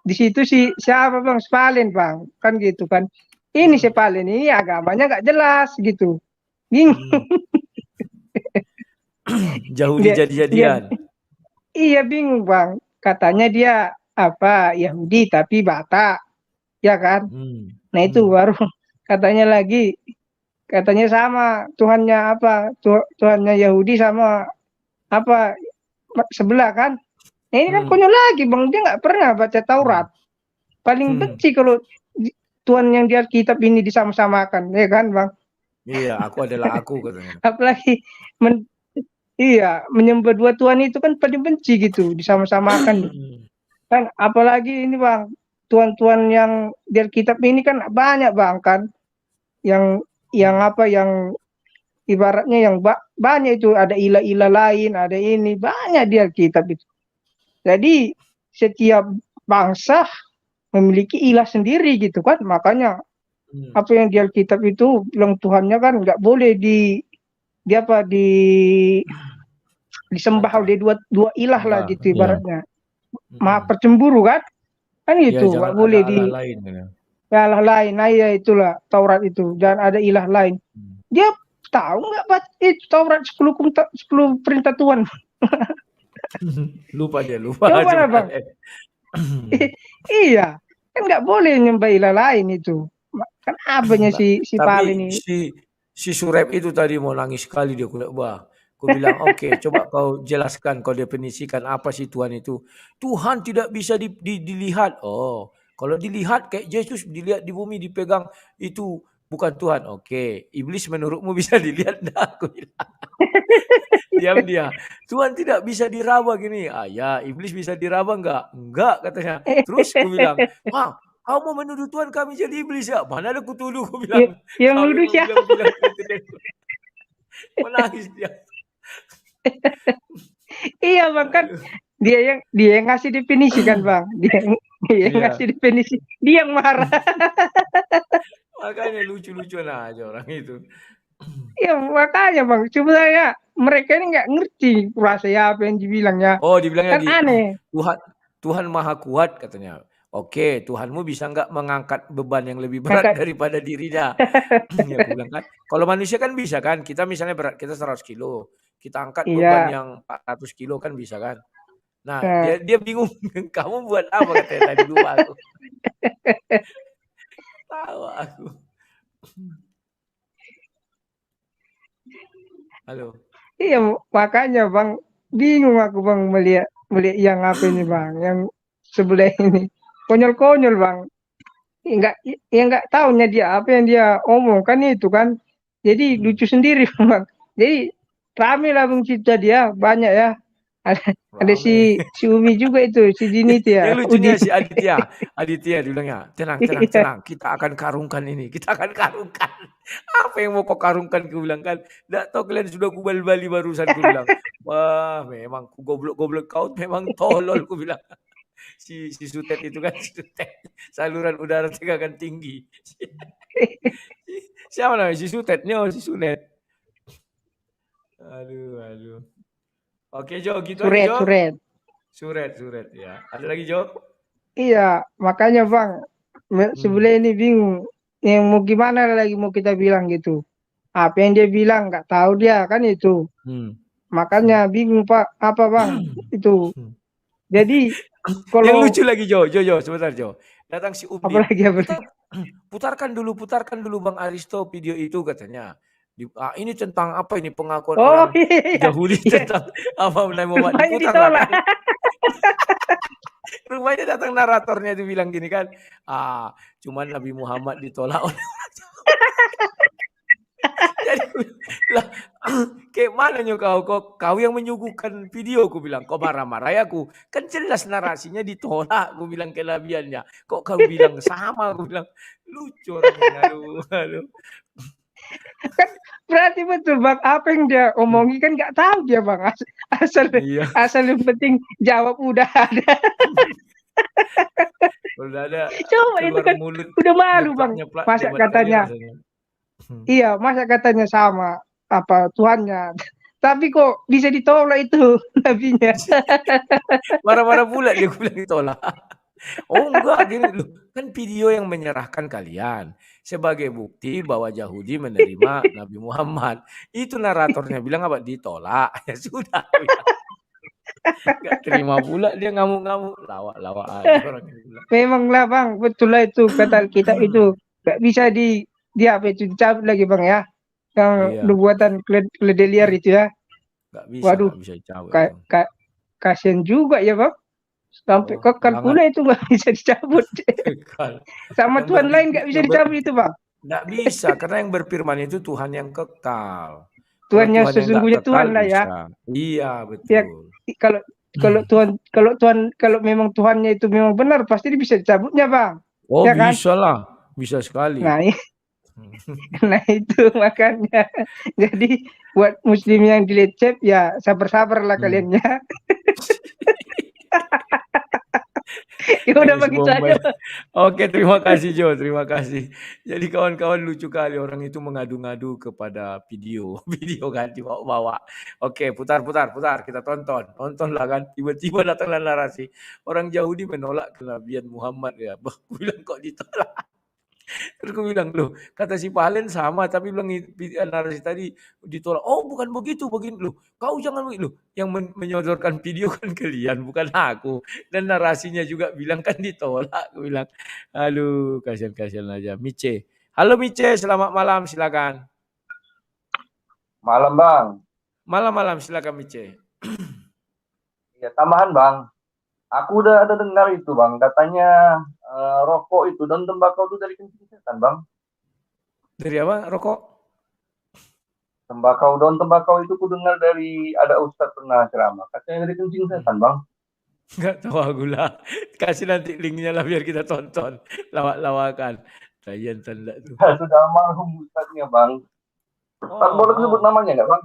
F: di situ siapa bang? Spalen bang, kan gitu kan. Ini Spalen ini agamanya nggak jelas gitu. Bingung.
A: Jauh
F: Dia,
A: jadi-jadian.
F: iya bingung bang. Katanya dia apa Yahudi tapi Batak, ya kan? Nah itu baru katanya lagi. Katanya sama Tuhannya apa? Tuhannya Yahudi sama apa sebelah kan? Nah, ini kan konyol lagi bang, dia nggak pernah baca Taurat. Paling benci kalau Tuhan yang di Alkitab ini disama-samakan, ya kan bang?
A: Iya, aku adalah aku katanya.
F: Apalagi menyembah dua Tuhan itu kan paling benci gitu, disama-samakan. Kan apalagi ini bang, Tuhan-Tuhan yang di Alkitab ini kan banyak bang kan, yang apa yang ibaratnya yang banyak itu, ada ilah-ilah lain, ada ini banyak di Alkitab itu. Jadi setiap bangsa memiliki ilah sendiri gitu kan, makanya apa yang di Alkitab itu bilang Tuhannya kan nggak boleh disembah oleh dua ilah lah gitu ibaratnya. Maha percemburu kan itu nggak boleh di ilah lain. Nah ya itulah Taurat itu, jangan ada ilah lain. Dia tahu nggak itu Taurat 10 perintah Tuhan?
A: Lupa dia, lupa.
F: Coba bang. Iya, kan nggak boleh nyembah ilah lain itu. Kan apanya si Pal ini?
A: Si Surep itu tadi mau nangis sekali dia kuliah bah. Aku bilang oke, coba kau jelaskan, kau definisikan apa sih Tuhan itu. Tuhan tidak bisa dilihat. Oh, kalau dilihat kayak Yesus dilihat di bumi dipegang itu bukan Tuhan. Oke, iblis menurutmu bisa dilihat dah? Aku bilang. Diam dia. Tuhan tidak bisa diraba gini. Ah ya, iblis bisa diraba enggak? Enggak katanya. Terus aku bilang, wah, kau mau menuduh Tuhan kami jadi iblis ya? Mana ada kutuduh, aku bilang.
F: Yang nuduh siapa?
A: Menangis dia.
F: Iya bang kan dia yang ngasih definisi kan bang, dia yang ngasih definisi, dia yang marah.
A: Makanya lucu-lucuan aja orang itu.
F: Iya makanya bang, sebenarnya mereka ini nggak ngerti rasa apa yang dibilangnya.
A: Oh dibilangnya
F: kan aneh.
A: Tuhan maha kuat katanya. Oke, Tuhanmu bisa nggak mengangkat beban yang lebih berat daripada dirinya? Ya, aku bilang kan, kalau manusia kan bisa kan, kita misalnya berat kita 100 kilo, kita angkat beban yang 400 kilo kan bisa kan? Nah, dia bingung, kamu buat apa katanya tadi lupa aku. Tahu aku. Halo.
F: Iya, makanya bang, bingung aku bang melihat yang apa ini bang, yang sebelah ini. Konyol-konyol bang, nggak tahunya dia apa yang dia omong kan itu kan, jadi lucu sendiri bang. Jadi rame lah bang cerita dia banyak ya. Ada si Umi juga itu, si Dini itu ya.
A: Yang lucunya si Aditya dibilangnya, tenang, kita akan karungkan ini, kita akan karungkan. Apa yang mau kau karungkan? Ku bilang kan, nggak tahu kalian sudah kubal-bali barusan. Ku bilang, wah memang goblok kau, memang tolol. Ku bilang. Si Sutet itu kan saluran udara tegangan tinggi. Siapa namanya si Sutetnya? Si Sunet. Aduh. Oke Jo, gitu aja Jo. Suret ya. Ada lagi Jo?
F: Iya, makanya Bang, sebelah ini bingung. Yang mau gimana lagi mau kita bilang gitu. Apa yang dia bilang nggak tahu dia kan itu. Makanya bingung Pak, apa Bang itu. Jadi kalau
A: yang lucu lagi Jo, sebentar Jo. Datang si Umi. Putarkan dulu Bang Aristo video itu katanya. Ini tentang apa ini pengakuan orang Yahudi tentang apa Nabi Muhammad diputar. Rumahnya datang naratornya itu bilang gini kan. Cuman Nabi Muhammad ditolak oleh orang Jawa. Jadi lah, kayak mana kau yang menyuguhkan video, aku bilang, kau marah-marah ya aku. Kan jelas narasinya ditolak, aku bilang kenabiannya. Kok kau bilang sama, aku bilang lucu orangnya. Aduh.
F: Kan berarti betul Bang, apa yang dia omongi kan nggak tahu dia Bang. Asal yang penting jawab udah ada.
A: Udah ada.
F: Coba itu kan mulut, udah malu Bang. Masa katanya. Iya, masa katanya sama apa Tuhannya. Tapi kok bisa ditolak itu nabinya.
A: Marah-marah pula dia, gue bilang ditolak. Oh enggak, gini loh. Kan video yang menyerahkan kalian sebagai bukti bahwa Yahudi menerima Nabi Muhammad. Itu naratornya bilang apa? Ditolak. Ya sudah. Gak terima pula dia, ngamuk-ngamuk. Lawak-lawak aja orang ini bilang.
F: Memanglah bang, betul lah itu kata kita itu. Gak bisa dia apa itu dicabut lagi bang ya. Yang
A: Iya,
F: nubuatan keledai liar itu ya. Waduh,
A: gak bisa dicabut
F: ka,
A: itu.
F: ka, kasian juga ya bang. Sampai
A: Oh,
F: kekal
A: banget.
F: pula itu nggak bisa dicabut.
A: Kekal.
F: Sama
A: Yang
F: Tuhan lain nggak bisa dicabut itu bang.
A: Nggak bisa, karena yang berfirman itu Tuhan yang kekal. Kalau
F: Tuhan yang
A: Tuhan yang nggak
F: sesungguhnya
A: kekal
F: Tuhan lah ya.
A: bisa. Iya,
F: Ya
A: betul.
F: kalau memang Tuhannya itu memang benar pasti dia bisa dicabutnya bang.
A: Oh,
F: Ya kan?
A: bisa lah. Bisa sekali.
F: Nah, nah itu makanya. Jadi buat muslim yang dilecep ya sabar-sabar lah kalian ya. Ya udah
A: Nangis
F: begitu
A: bombay.
F: aja.
A: Oke, terima kasih Jo, terima kasih. Jadi kawan-kawan lucu kali orang itu mengadu-ngadu kepada video, video kan dibawa-bawa. Oke, putar, kita tonton, nontonlah kan. Tiba-tiba datanglah narasi orang Yahudi menolak kenabian Muhammad ya. Bah, gue bilang kok ditolak. Terus gue bilang, loh kata si Pahlen sama, tapi bilang narasi tadi ditolak. Oh bukan begitu, loh. Kau jangan begitu. Loh, yang menyodorkan video kan kalian, bukan aku. Dan narasinya juga bilang kan ditolak. Gue bilang, aduh kasihan aja. Mice. Halo Mice, selamat malam, silakan.
G: Malam bang.
A: Malam, silakan Mice.
G: Ya tambahan bang. Aku udah ada dengar itu bang. Katanya rokok itu dan tembakau itu dari kencing setan bang.
A: Dari apa? Rokok?
G: Tembakau, daun tembakau itu ku dengar dari ada ustadz pernah ceramah. Katanya dari kencing setan bang.
A: Enggak tahu aku lah. Kasih nanti linknya lah biar kita tonton. Lawak-lawakan. Tayan tanda tuh.
G: Ya, sudah almarhum ustadznya bang. Ustadz boleh sebut namanya nggak bang?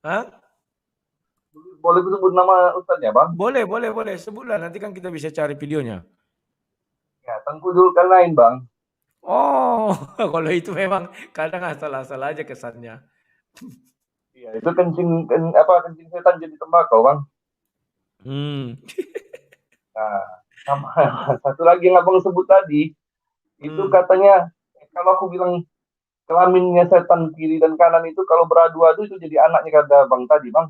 A: Hah?
G: Boleh sebut nama ustadznya bang?
A: Boleh. Sebutlah, nanti kan kita bisa cari videonya.
G: Ya, Tengku Zulkarnain bang.
A: Oh, kalau itu memang kadang asal-asal aja kesannya.
G: Iya, itu kencing setan jadi tembakau bang. Nah, sama satu lagi yang abang sebut tadi, itu katanya kalau aku bilang kelaminnya setan kiri dan kanan itu kalau beradu-adu itu jadi anaknya kata bang tadi bang.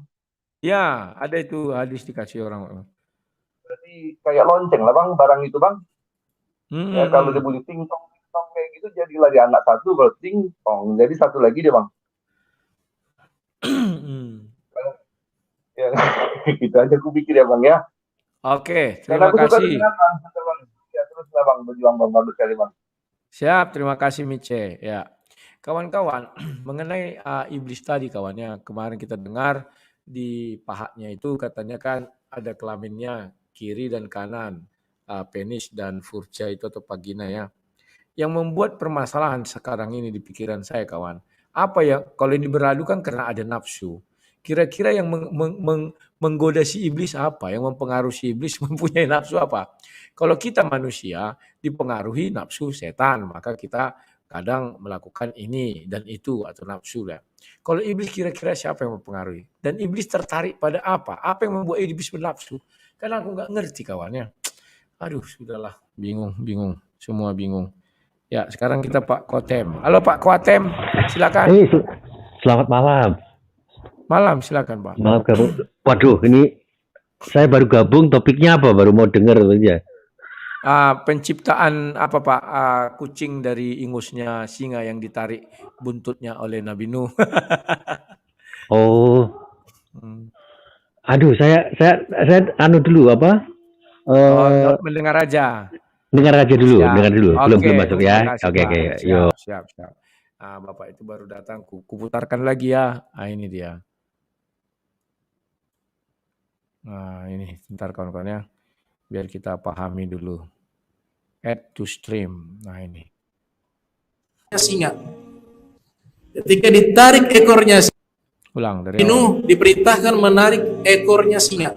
A: Ya, ada itu hadis dikasih orang.
G: Berarti kayak lonceng lah bang, barang itu bang. Ya kalau dia bunyi ting-tong kayak gitu jadilah dia anak satu, kalau ting-tong jadi satu lagi dia bang. Ya, gitu aja aku pikir ya bang ya.
A: Oke, terima kasih.
G: Ya teruslah bang, berjuang bang, bagus sekali bang.
A: Siap, terima kasih Mice. Ya, kawan-kawan, mengenai iblis tadi kawannya, kemarin kita dengar di pahatnya itu katanya kan ada kelaminnya kiri dan kanan, penis dan furja itu atau vagina ya. Yang membuat permasalahan sekarang ini di pikiran saya kawan, apa ya kalau ini beradu kan karena ada nafsu. Kira-kira yang menggoda si iblis apa? Yang mempengaruhi si iblis mempunyai nafsu apa? Kalau kita manusia dipengaruhi nafsu setan, maka kita kadang melakukan ini dan itu atau nafsu lah. Kalau iblis kira-kira siapa yang mempengaruhi? Dan iblis tertarik pada apa? Apa yang membuat iblis bernafsu? Karena aku nggak ngerti kawannya. Aduh, sudahlah, bingung, semua bingung. Ya, sekarang kita Pak Kotem. Halo Pak Kotem, silakan.
H: Selamat malam.
A: Malam, silakan Pak.
H: Malam gabung. Waduh, ini saya baru gabung, topiknya apa? Baru mau dengar saja.
A: Penciptaan apa Pak? Kucing dari ingusnya singa yang ditarik buntutnya oleh Nabi Nuh.
H: Oh. Aduh, saya dulu apa?
A: Mendengar aja.
H: Dengar aja dulu,
A: Siap.
H: dengar dulu. Belum masuk ya.
A: Kasih,
H: Oke, yuk.
A: Siap. Bapak itu baru datang, kuputarkan lagi ya. Ini dia. Nah, ini sebentar kawan-kawan ya. Biar kita pahami dulu. Add to stream. Nah, ini.
C: Singa. Ketika ditarik ekornya
A: Ulang dari
C: Nuh diperintahkan menarik ekornya singa.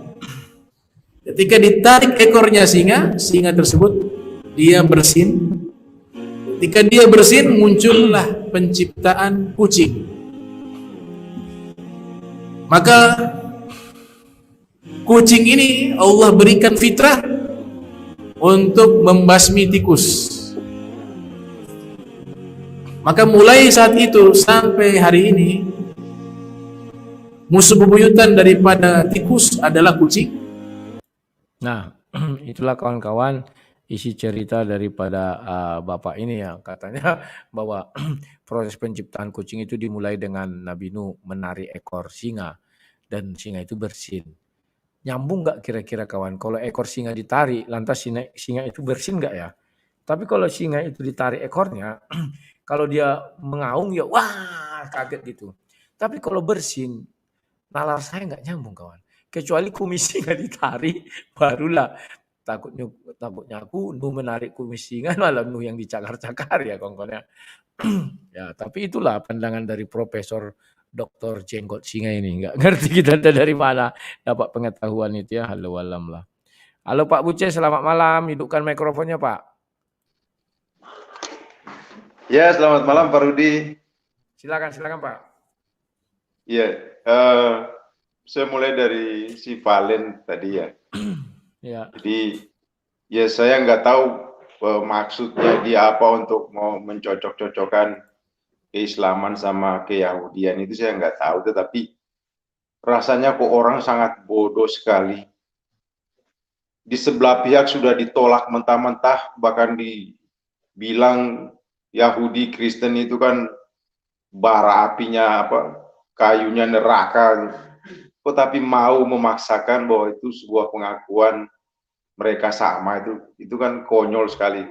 C: Ketika ditarik ekornya singa tersebut dia bersin. Ketika dia bersin muncullah penciptaan kucing. Maka kucing ini Allah berikan fitrah untuk membasmi tikus. Maka mulai saat itu sampai hari ini, musuh bebuyutan daripada tikus adalah kucing.
A: Nah, itulah kawan-kawan isi cerita daripada Bapak ini ya. Katanya bahwa proses penciptaan kucing itu dimulai dengan Nabi Nuh menarik ekor singa dan singa itu bersin. Nyambung nggak kira-kira kawan? Kalau ekor singa ditarik, lantas singa itu bersin nggak ya? Tapi kalau singa itu ditarik ekornya, kalau dia mengaung ya wah kaget gitu. Tapi kalau bersin, nalar saya nggak nyambung kawan. Kecuali kumis singa ditarik, barulah takutnya aku Nuh menarik kumis singa malah Nuh yang dicakar-cakar ya kawan-kawan ya. Ya, tapi itulah pandangan dari Profesor Dr. Jenggot Singa ini. Nggak ngerti kita dari mana dapat pengetahuan itu ya. Halo alam lah. Halo Pak Buce, selamat malam. Hidupkan mikrofonnya Pak.
I: Ya, selamat malam Pak Rudi.
A: Silakan Pak.
I: Ya, saya mulai dari si Valen tadi ya.
A: Ya.
I: Jadi ya saya nggak tahu maksudnya dia apa untuk mau mencocok-cocokkan keislaman sama keyahudian itu saya nggak tahu, tetapi rasanya kok orang sangat bodoh sekali. Di sebelah pihak sudah ditolak mentah-mentah, bahkan dibilang Yahudi Kristen itu kan bara apinya apa kayunya neraka, tetapi mau memaksakan bahwa itu sebuah pengakuan mereka sama, itu kan konyol sekali.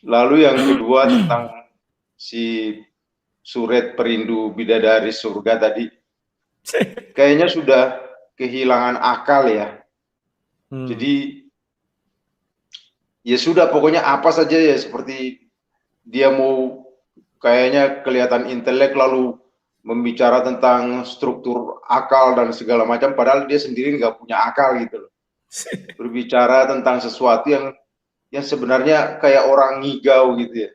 I: Lalu yang kedua tentang si Suret Perindu Bidadari Surga tadi, kayaknya sudah kehilangan akal ya. Jadi ya sudah, pokoknya apa saja ya, seperti dia mau kayaknya kelihatan intelek lalu membicara tentang struktur akal dan segala macam, padahal dia sendiri nggak punya akal gitu loh. Berbicara tentang sesuatu yang sebenarnya kayak orang ngigau gitu ya.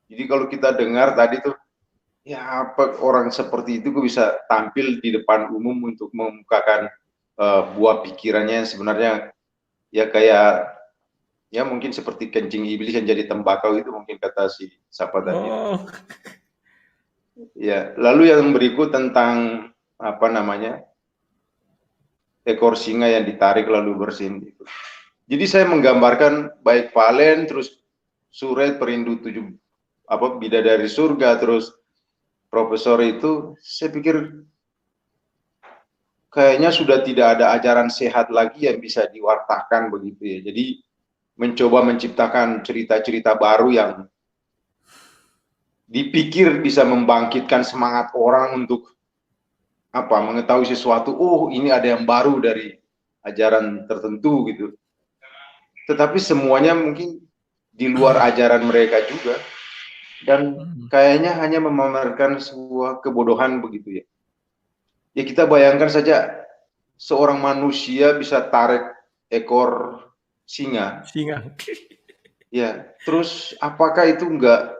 I: Jadi kalau kita dengar tadi tuh, ya apa orang seperti itu kok bisa tampil di depan umum untuk mengemukakan buah pikirannya yang sebenarnya ya kayak ya mungkin seperti kencing iblis yang jadi tembakau itu, mungkin kata si siapa tadi. Ya, lalu yang berikut tentang apa namanya ekor singa yang ditarik lalu bersin itu. Jadi saya menggambarkan baik Valen, terus Suret Perindu Bidadari Surga, terus Profesor itu, saya pikir kayaknya sudah tidak ada ajaran sehat lagi yang bisa diwartakan begitu ya. Jadi mencoba menciptakan cerita-cerita baru yang dipikir bisa membangkitkan semangat orang untuk apa mengetahui sesuatu. Oh, ini ada yang baru dari ajaran tertentu gitu. Tetapi semuanya mungkin di luar ajaran mereka juga, dan kayaknya hanya memamerkan sebuah kebodohan begitu ya. Ya kita bayangkan saja seorang manusia bisa tarik ekor singa. Ya, terus apakah itu enggak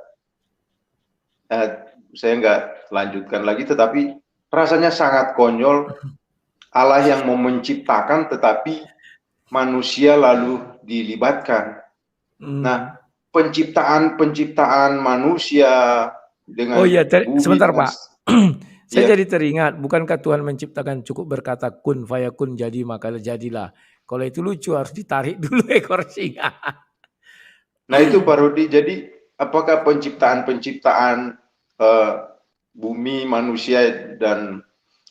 I: saya enggak lanjutkan lagi, tetapi rasanya sangat konyol. Allah yang mau menciptakan tetapi manusia lalu dilibatkan. Nah, penciptaan manusia dengan
A: sebentar Pak. Saya jadi teringat, bukankah Tuhan menciptakan cukup berkata kun fayakun, jadi maka jadilah. Kalau itu lucu, harus ditarik dulu ekor singa.
I: Nah itu Pak Rudi, jadi apakah penciptaan bumi, manusia, dan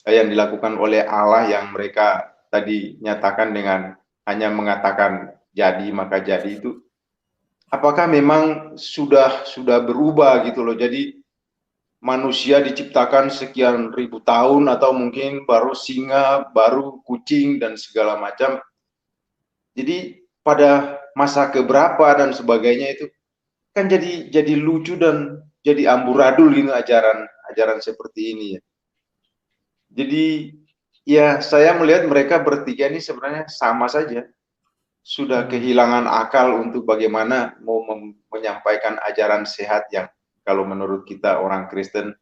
I: yang dilakukan oleh Allah yang mereka tadi nyatakan dengan hanya mengatakan jadi maka jadi itu, apakah memang sudah berubah gitu loh? Jadi manusia diciptakan sekian ribu tahun, atau mungkin baru singa, baru kucing dan segala macam. Jadi pada masa keberapa dan sebagainya itu kan jadi lucu dan jadi amburadul gitu ajaran seperti ini ya. Jadi ya saya melihat mereka bertiga ini sebenarnya sama saja, sudah kehilangan akal untuk bagaimana mau menyampaikan ajaran sehat yang kalau menurut kita orang Kristen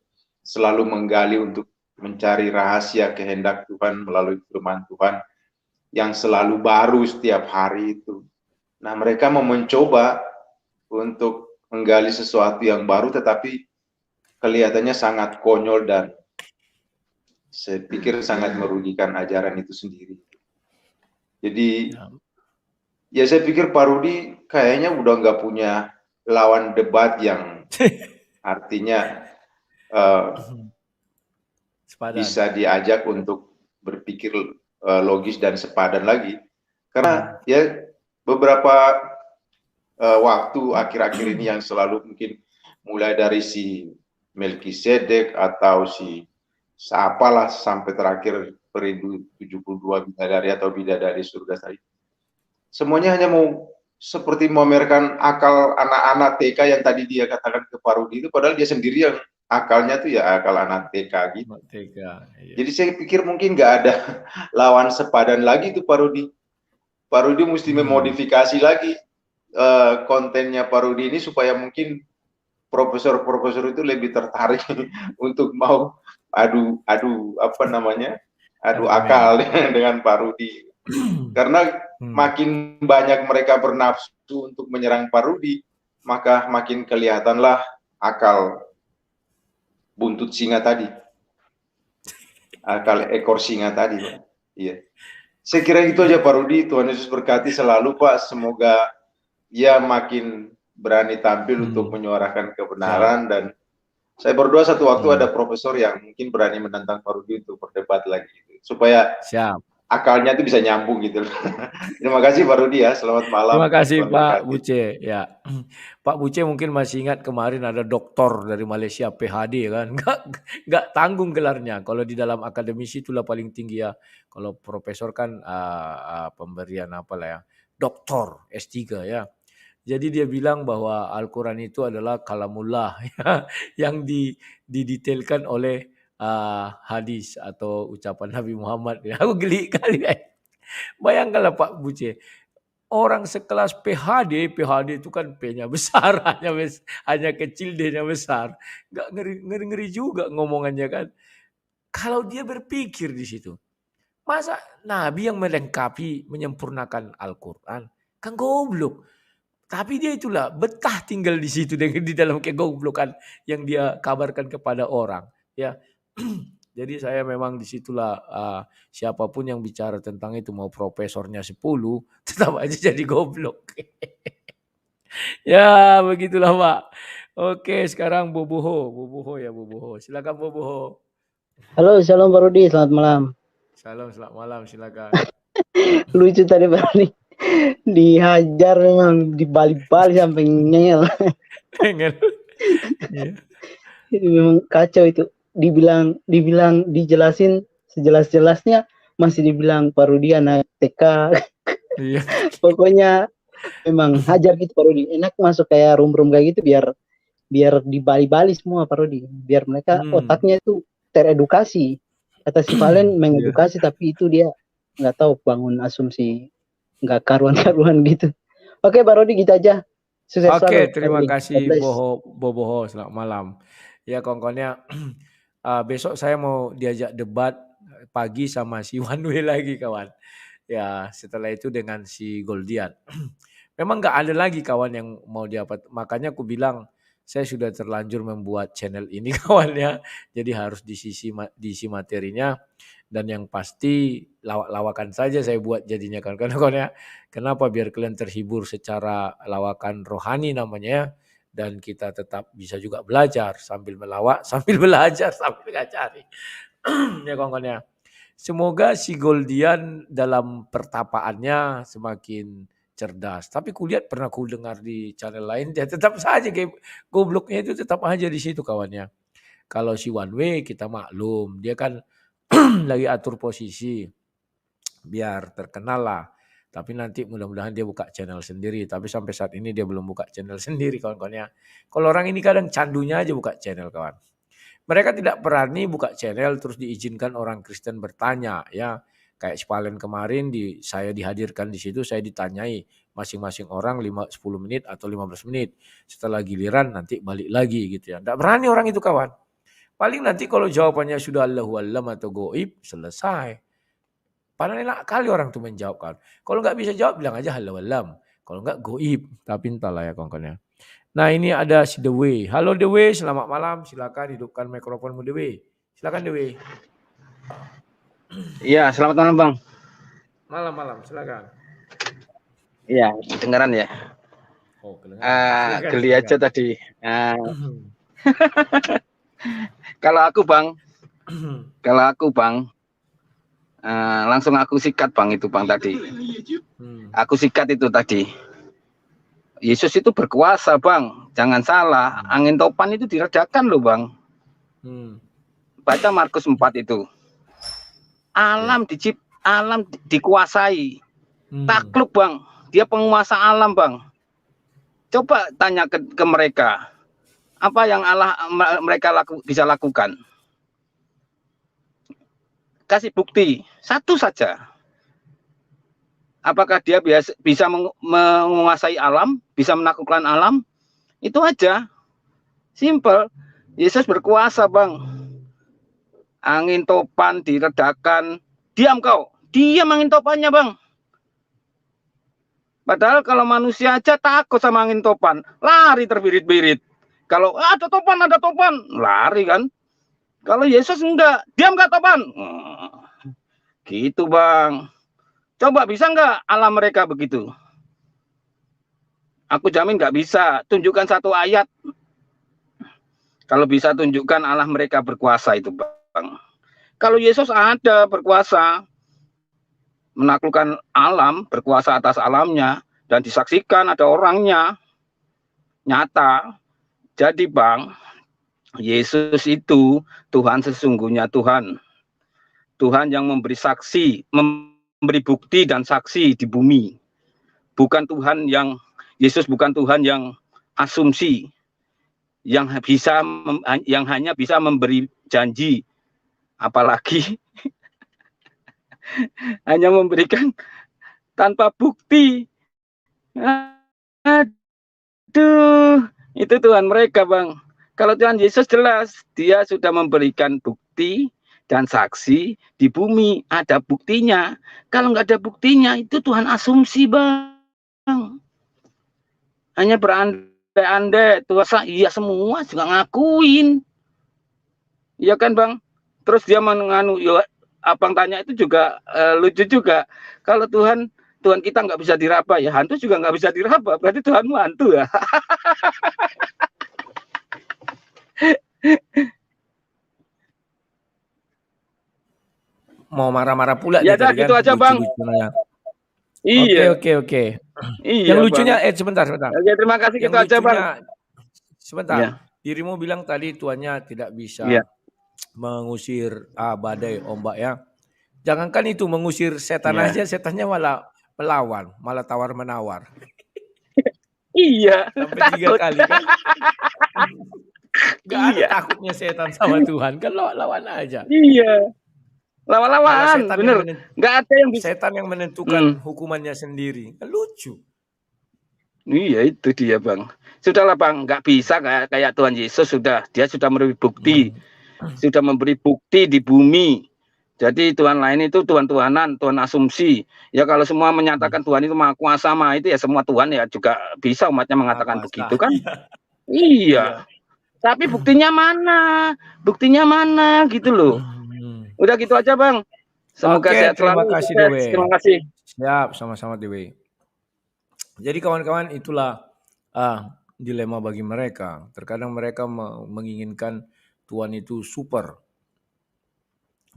I: selalu menggali untuk mencari rahasia kehendak Tuhan melalui firman Tuhan yang selalu baru setiap hari itu. Nah, mereka mau mencoba untuk menggali sesuatu yang baru, tetapi kelihatannya sangat konyol dan saya pikir sangat merugikan ajaran itu sendiri. Jadi, ya saya pikir Pak Rudi kayaknya udah nggak punya lawan debat yang artinya bisa diajak untuk berpikir logis dan sepadan lagi. Karena ya beberapa waktu akhir-akhir ini yang selalu mungkin mulai dari si Melkisedek atau si apalah sampai terakhir Perindu 72 bidadari atau bidadari surga tadi. Semuanya hanya mau seperti memamerkan akal anak-anak TK yang tadi dia katakan ke Pak Rudi itu, padahal dia sendiri yang akalnya tuh ya akal anak TK gitu.
A: Iya.
I: Jadi saya pikir mungkin nggak ada lawan sepadan lagi tuh Pak Rudi. Pak Rudi mesti memodifikasi lagi kontennya Pak Rudi ini supaya mungkin profesor-profesor itu lebih tertarik untuk mau adu akal dengan Pak Rudi. Karena makin banyak mereka bernafsu untuk menyerang Pak Rudi, maka makin kelihatanlah akal buntut singa tadi. Akal ekor singa tadi. Iya. Saya kira itu aja Pak Rudi. Tuhan Yesus berkati selalu Pak. Semoga ia makin berani tampil untuk menyuarakan kebenaran, dan saya berdoa satu waktu ada profesor yang mungkin berani menantang Pak Rudi untuk berdebat lagi supaya akalnya itu bisa nyambung gitu. Terima kasih Pak Rudi ya, selamat malam.
A: Terima kasih Pak Buce ya. Pak Buce mungkin masih ingat kemarin ada doktor dari Malaysia PhD kan, nggak tanggung gelarnya. Kalau di dalam akademisi itulah paling tinggi ya. Kalau profesor kan pemberian apalah ya, doktor S3 ya. Jadi dia bilang bahwa Al-Quran itu adalah kalamullah ya, yang didetailkan oleh hadis atau ucapan Nabi Muhammad. Aku geli kali. Bayangkanlah Pak Buce, orang sekelas PhD itu kan P-nya besar, hanya kecil D-nya besar. Nggak ngeri juga ngomongannya kan. Kalau dia berpikir di situ, masa Nabi yang melengkapi, menyempurnakan Al-Quran, kan goblok. Tapi dia itulah betah tinggal di situ di dalam kegoblokan yang dia kabarkan kepada orang. Ya, jadi saya memang disitulah siapapun yang bicara tentang itu, mau profesornya 10, tetap aja jadi goblok. Ya begitulah Pak. Oke, sekarang Boboho ya Boboho. Silakan Boboho.
J: Halo, shalom Pak Rudi, selamat malam.
A: Shalom, selamat malam, silakan.
J: Lucu tadi Pak Rudi. Dihajar memang dibalik-balik sampai ngeyel. Memang kacau itu. Dibilang dijelasin sejelas-jelasnya masih dibilang Pak Rudi anak TK.
A: Iya.
J: Pokoknya memang hajar gitu Pak Rudi. Enak masuk kayak room kayak gitu biar dibalik-balik semua Pak Rudi. Biar mereka otaknya itu teredukasi. Kata si Valen mengedukasi tapi itu dia nggak tahu bangun asumsi nggak karuan-karuan gitu. Oke Pak Rudi gitu aja. Sukses
A: Oke,
J: selalu.
A: terima kasih Boboho, selamat malam. Ya kawan-kawannya, besok saya mau diajak debat pagi sama si Wanwe lagi kawan. Ya setelah itu dengan si Goldian. Memang nggak ada lagi kawan yang mau diapat. Makanya aku bilang saya sudah terlanjur membuat channel ini kawan ya. Jadi harus diisi materinya. Dan yang pasti lawak-lawakan saja saya buat jadinya kawan-kawan ya. Kenapa? Biar kalian terhibur secara lawakan rohani namanya ya. Dan kita tetap bisa juga belajar sambil melawak, sambil belajar, sambil ngajari. Ya kawan-kawan ya. Semoga si Goldian dalam pertapaannya semakin cerdas. Tapi kulihat pernah ku dengar di channel lain, dia tetap saja kayak gobloknya itu tetap aja di situ kawannya. Kalau si One Way kita maklum, dia kan lagi atur posisi biar terkenal lah. Tapi nanti mudah-mudahan dia buka channel sendiri. Tapi sampai saat ini dia belum buka channel sendiri kawan-kawannya. Kalau orang ini kadang candunya aja buka channel kawan. Mereka tidak berani buka channel terus diizinkan orang Kristen bertanya ya. Kayak Spalen kemarin saya dihadirkan di situ, saya ditanyai masing-masing orang 10 menit atau 15 menit. Setelah giliran nanti balik lagi gitu ya. Tidak berani orang itu kawan. Paling nanti kalau jawabannya sudah Allahu a'lam atau goib, selesai. Padahal enak kali orang tuh menjawab kan. Kalau nggak bisa jawab, bilang aja Allahu a'lam. Kalau nggak goib, tapi entahlah ya kawan-kawan ya. Nah ini ada si Dewi. Halo Dewi, selamat malam. Silakan hidupkan mikrofonmu Dewi. Silakan Dewi.
K: Iya, selamat malam Bang.
A: Malam-malam, silakan.
K: Iya, kedengaran ya.
A: Oh, kedengaran.
K: Geli aja tadi. Kalau aku Bang, langsung aku sikat Bang itu Bang tadi. Aku sikat itu tadi. Yesus itu berkuasa Bang, jangan salah. Angin topan itu diredakan loh Bang. Baca Markus 4 itu. Alam dikuasai. Takluk Bang, dia penguasa alam Bang. Coba tanya ke mereka, apa yang mereka bisa lakukan? Kasih bukti, satu saja. Apakah dia bisa menguasai alam, bisa menaklukkan alam? Itu aja, simple. Yesus berkuasa Bang. Angin topan diredakan, diam kau, diam angin topannya Bang. Padahal kalau manusia aja takut sama angin topan, lari terbirit-birit. Kalau ada topan, lari kan. Kalau Yesus enggak, diam gak topan? Gitu Bang. Coba bisa enggak alam mereka begitu? Aku jamin nggak bisa. Tunjukkan satu ayat. Kalau bisa tunjukkan Allah mereka berkuasa itu Bang. Kalau Yesus ada berkuasa, menaklukkan alam, berkuasa atas alamnya, dan disaksikan ada orangnya, nyata. Jadi Bang, Yesus itu Tuhan sesungguhnya Tuhan. Tuhan yang memberi saksi, memberi bukti dan saksi di bumi. Bukan Tuhan yang, Yesus bukan Tuhan yang asumsi, yang hanya bisa memberi janji, apalagi hanya memberikan tanpa bukti. Aduh, itu Tuhan mereka Bang. Kalau Tuhan Yesus jelas, dia sudah memberikan bukti dan saksi di bumi, ada buktinya. Kalau nggak ada buktinya, itu Tuhan asumsi Bang. Hanya berandai-andai, Tuhan iya semua juga ngakuin. Iya kan Bang? Terus dia abang tanya itu juga lucu juga. Kalau Tuhan kita nggak bisa diraba, ya hantu juga nggak bisa diraba. Berarti Tuhanmu hantu ya.
A: Mau marah-marah pula
K: ya dah gitu aja Bang. Iya.
A: Oke.
K: Iya,
A: yang lucunya,
K: Bang.
A: sebentar.
K: Oke, terima kasih gitu aja Bang.
A: Sebentar.
K: Ya.
A: Dirimu bilang tadi tuannya tidak bisa mengusir badai, ombak ya. Jangankan itu mengusir setan aja, setannya malah melawan, malah tawar-menawar.
K: Iya.
A: Sampai 3 kali kan. Gak ada takutnya setan sama Tuhan, kan lawan aja.
K: Iya. Lawan-lawan, bener. Gak ada yang bisa.
A: Setan yang menentukan hukumannya sendiri, kan lucu.
K: Iya itu dia Bang. Sudahlah Bang, nggak bisa kayak Tuhan Yesus dia sudah memberi bukti, sudah memberi bukti di bumi. Jadi Tuhan lain itu Tuhan-Tuhanan, Tuhan asumsi. Ya kalau semua menyatakan Tuhan itu maha kuasa, itu ya semua Tuhan ya juga bisa umatnya mengatakan begitu kan? Iya. Tapi buktinya mana? Buktinya mana gitu loh. Udah gitu aja Bang. Semoga sehat selalu.
A: Terima kasih Dewi.
K: Terima kasih.
A: Siap, sama-sama Dewi. Jadi kawan-kawan itulah dilema bagi mereka. Terkadang mereka menginginkan Tuhan itu super.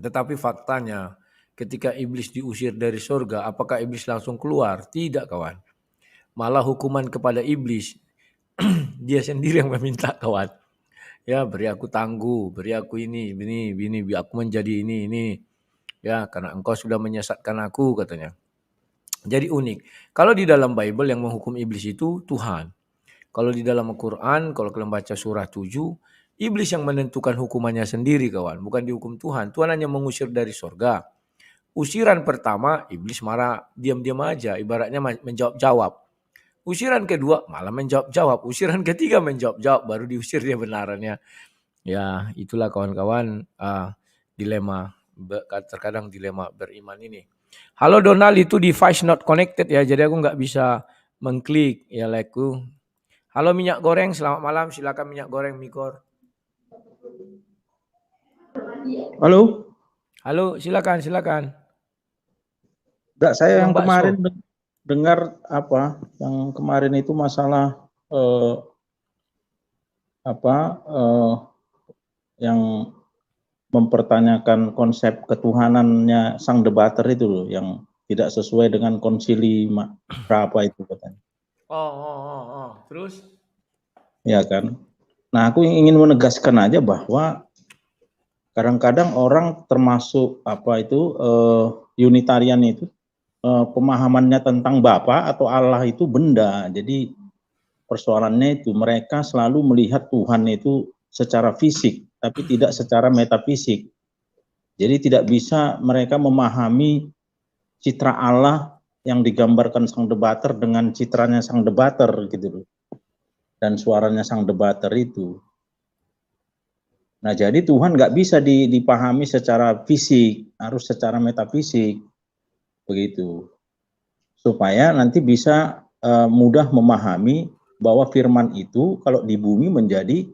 A: Tetapi faktanya ketika iblis diusir dari surga, apakah iblis langsung keluar? Tidak kawan. Malah hukuman kepada iblis, dia sendiri yang meminta kawan. Ya beri aku tangguh, beri aku ini, aku menjadi ini. Ya karena engkau sudah menyesatkan aku katanya. Jadi unik. Kalau di dalam Bible yang menghukum iblis itu Tuhan. Kalau di dalam Al-Quran, kalau kalian baca surah 7, iblis yang menentukan hukumannya sendiri kawan. Bukan dihukum Tuhan. Tuhan hanya mengusir dari surga. Usiran pertama, iblis marah, diam-diam aja. Ibaratnya menjawab-jawab. Usiran kedua, malah menjawab-jawab. Usiran ketiga menjawab-jawab. Baru diusir dia benarannya. Ya, itulah kawan-kawan dilema terkadang dilema beriman ini. Halo Donald, itu device not connected ya, jadi aku nggak bisa mengklik ya like-ku. Halo minyak goreng, selamat malam, silakan minyak goreng Mikor.
L: Halo.
A: Halo, silakan.
L: Enggak, saya yang
A: Tukang bakso.
L: kemarin dengar apa? Yang kemarin itu masalah yang mempertanyakan konsep ketuhanannya sang debater itu loh, yang tidak sesuai dengan konsili berapa itu katanya.
A: Terus?
L: Ya kan. Nah, aku ingin menegaskan aja bahwa kadang-kadang orang termasuk Unitarian itu pemahamannya tentang Bapa atau Allah itu benda. Jadi persoalannya itu mereka selalu melihat Tuhan itu secara fisik, tapi tidak secara metafisik. Jadi tidak bisa mereka memahami citra Allah yang digambarkan sang debater dengan citranya sang debater gitu loh. Dan suaranya sang debater itu. Nah, jadi Tuhan nggak bisa dipahami secara fisik, harus secara metafisik. Begitu. Supaya nanti bisa mudah memahami bahwa firman itu kalau di bumi menjadi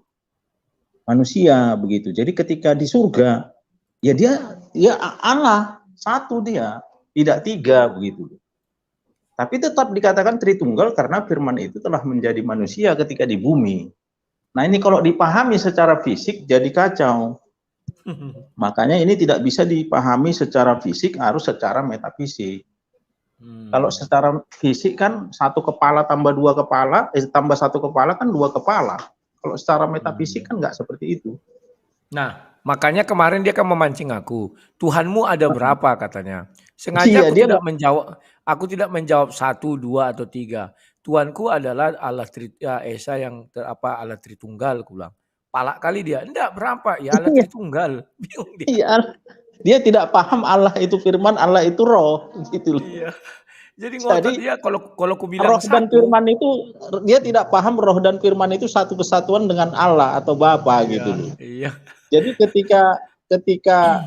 L: manusia begitu. Jadi ketika di surga ya dia Allah satu, dia tidak tiga begitu. Tapi tetap dikatakan Tritunggal karena firman itu telah menjadi manusia ketika di bumi. Nah, ini kalau dipahami secara fisik jadi kacau. Makanya ini tidak bisa dipahami secara fisik, harus secara metafisik. Kalau secara fisik kan satu kepala tambah dua kepala, tambah satu kepala kan dua kepala. Kalau secara metafisik kan nggak seperti itu.
A: Nah, makanya kemarin dia kan memancing aku. Tuhanmu ada berapa katanya. Sengaja aku tidak menjawab 1, 2 atau 3. Tuhanku adalah Allah Esa yang Allah Tritunggal, aku bilang. Palak kali dia. Enggak, berapa? Ya Allah Tritunggal. Bingung dia.
L: Iya. Dia tidak paham Allah itu firman, Allah itu roh gitu loh.
A: Iya. Jadi ngotot dia kalau ku bilang
L: roh dan firman itu dia tidak paham roh dan firman itu satu kesatuan dengan Allah atau Bapa gitu loh.
A: Iya.
L: Jadi ketika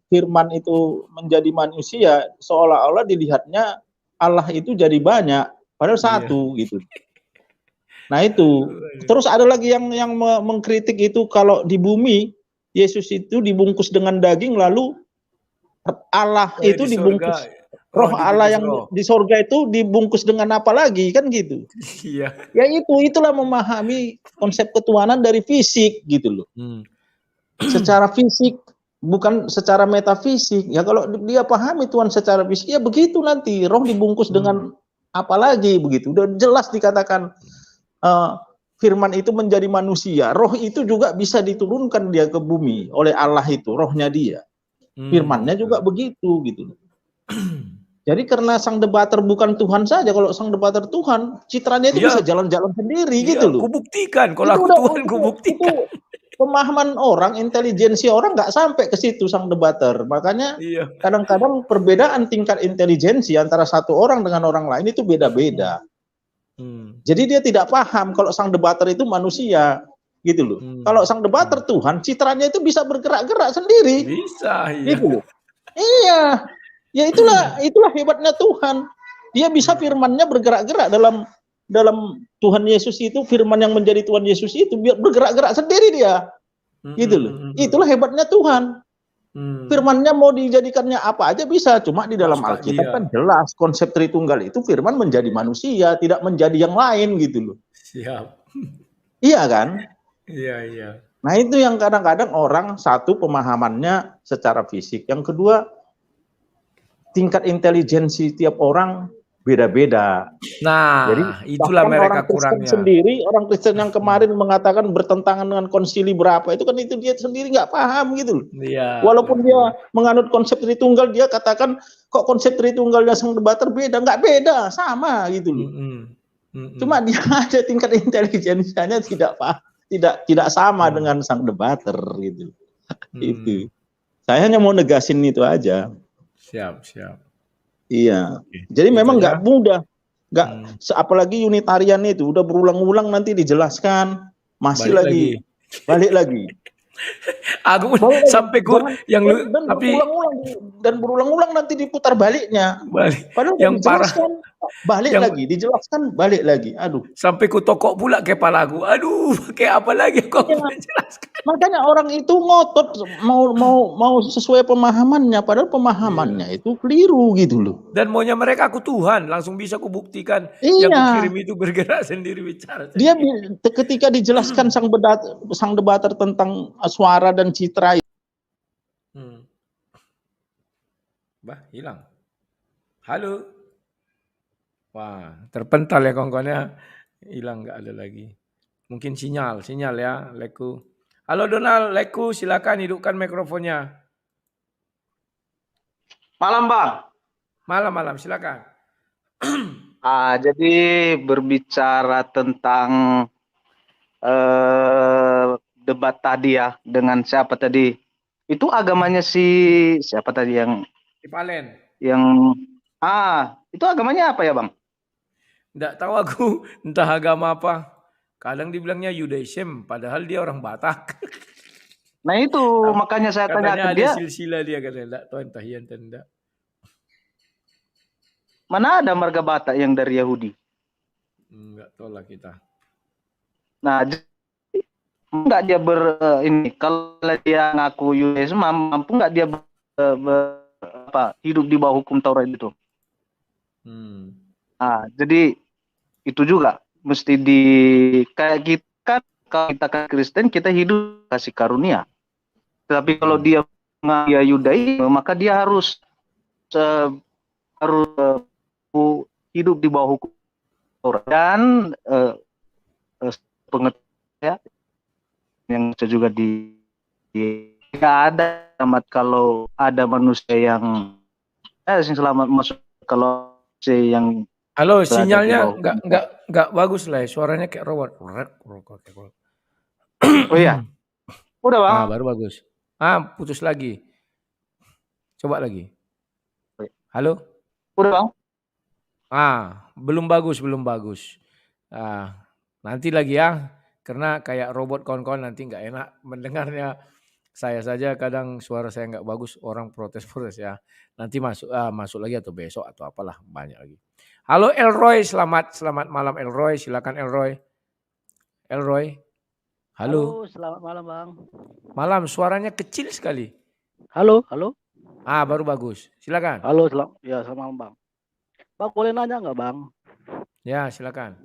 L: firman itu menjadi manusia, seolah-olah dilihatnya Allah itu jadi banyak, padahal satu gitu. Nah itu. Terus ada lagi yang mengkritik itu kalau di bumi Yesus itu dibungkus dengan daging, lalu Allah itu dibungkus. Roh Allah yang di sorga itu dibungkus dengan apa lagi kan gitu.
A: Iya.
L: Ya itulah memahami konsep ketuhanan dari fisik gitu loh. Secara fisik, bukan secara metafisik. Ya kalau dia pahami Tuhan secara fisik ya begitu nanti. Roh dibungkus dengan apa lagi begitu. Udah jelas dikatakan firman itu menjadi manusia. Roh itu juga bisa diturunkan dia ke bumi oleh Allah itu, rohnya dia. Firmannya juga begitu gitu. Jadi karena sang debater bukan Tuhan saja, kalau sang debater Tuhan, citranya itu bisa jalan-jalan sendiri gitu loh.
A: Kubuktikan, kalau aku Tuhan kubuktikan.
L: Pemahaman orang, intelijensi orang nggak sampai ke situ sang debater. Makanya kadang-kadang perbedaan tingkat intelijensi antara satu orang dengan orang lain itu beda-beda. Jadi dia tidak paham kalau sang debater itu manusia, gitu loh. Kalau sang debater Tuhan, citranya itu bisa bergerak-gerak sendiri.
A: Bisa,
L: gitu loh. Iya. Ya itulah hebatnya Tuhan. Dia bisa firman-Nya bergerak-gerak dalam Tuhan Yesus itu, firman yang menjadi Tuhan Yesus itu bergerak-gerak sendiri dia. Gitu loh. Itulah hebatnya Tuhan. Firman-Nya mau dijadikannya apa aja bisa, cuma di dalam Alkitab kan jelas konsep Tritunggal itu firman menjadi manusia, tidak menjadi yang lain gitu loh.
A: Siap.
L: Iya kan?
A: Iya.
L: Nah itu yang kadang-kadang orang satu pemahamannya secara fisik, yang kedua tingkat intelijensi tiap orang beda-beda.
A: Nah,
L: jadi
A: itulah mereka
L: orang Kristen
A: kurangnya.
L: sendiri, orang Kristen yang kemarin mengatakan bertentangan dengan konsili berapa, itu kan itu dia sendiri nggak paham gitu loh.
A: Iya.
L: Walaupun dia menganut konsep Tritunggal, dia katakan kok konsep Tritunggalnya sang debater beda, nggak beda, sama gitu loh. Cuma dia ada tingkat intelijensinya tidak sama dengan sang debater gitu. Itu. Saya hanya mau negasin itu aja.
A: Siap.
L: Iya. Jadi memang nggak mudah, apalagi Unitarian itu udah berulang-ulang nanti dijelaskan masih lagi balik lagi.
A: Aku
L: Balik lagi.
A: sampai ku
L: Jangan
A: yang lu
L: dan
A: tapi
L: berulang-ulang nanti diputar baliknya.
A: balik
L: Padahal udah
A: yang parah
L: dijelaskan, balik
A: yang
L: lagi, dijelaskan, balik lagi. Aduh.
A: sampai ku tokok pula kepala aku. Aduh, kayak apa lagi aku
L: Ya,
A: menjelaskan.
L: makanya orang itu ngotot mau sesuai pemahamannya, padahal pemahamannya itu keliru gitu loh.
A: Dan maunya mereka aku Tuhan, langsung bisa ku buktikan yang
L: Iya,
A: kukirim itu bergerak sendiri bicara
L: dia
A: sendiri.
L: ketika dijelaskan sang debater tentang suara dan citra,
A: Bah, hilang. Halo. Wah, terpental ya kawan-kawannya. Hilang nggak ada lagi. Mungkin sinyal ya, Leku. Halo Donald, Leku, silakan hidupkan mikrofonnya.
K: Malam Bang.
A: Malam, silakan.
K: Jadi berbicara tentang debat tadi ya dengan siapa tadi? Itu agamanya siapa tadi yang
A: Valen.
K: Itu agamanya apa ya Bang?
A: Nggak tahu aku, entah agama apa. Kadang dibilangnya Judaism, padahal dia orang Batak.
K: Nah itu makanya saya tanya ke dia.
A: Katanya ada silsilah dia katanya, enggak tahu entah iya entah enggak.
K: Mana ada marga Batak yang dari Yahudi?
A: Enggak tahu lah kita.
K: Nah, enggak dia kalau dia ngaku Judaism, mampu enggak dia hidup di bawah hukum Taurat itu? Jadi itu juga mesti kayak kita kan, kalau kita kan Kristen kita hidup kasih karunia. Tapi kalau dia Yudai, maka dia harus hidup di bawah hukum Taurat. Dan pengetahuan yang juga tidak ada selamat kalau ada manusia yang selamat masuk kalau yang
A: halo, sinyalnya enggak bagus lah, suaranya kayak robot.
K: Oh iya. Udah Bang.
A: Baru bagus. Putus lagi. Coba lagi. Halo?
K: Udah Bang.
A: Belum bagus. Nanti lagi ya, karena kayak robot kawan-kawan nanti nggak enak mendengarnya. Saya saja kadang suara saya nggak bagus, orang protes ya. Nanti masuk lagi atau besok atau apalah, banyak lagi. Halo Elroy, selamat malam Elroy, silakan Elroy. Halo.
M: Selamat malam Bang.
A: Malam, suaranya kecil sekali.
M: Halo.
A: Baru bagus, silakan.
M: Halo, selamat malam Bang. Bang boleh nanya nggak Bang?
A: Ya silakan.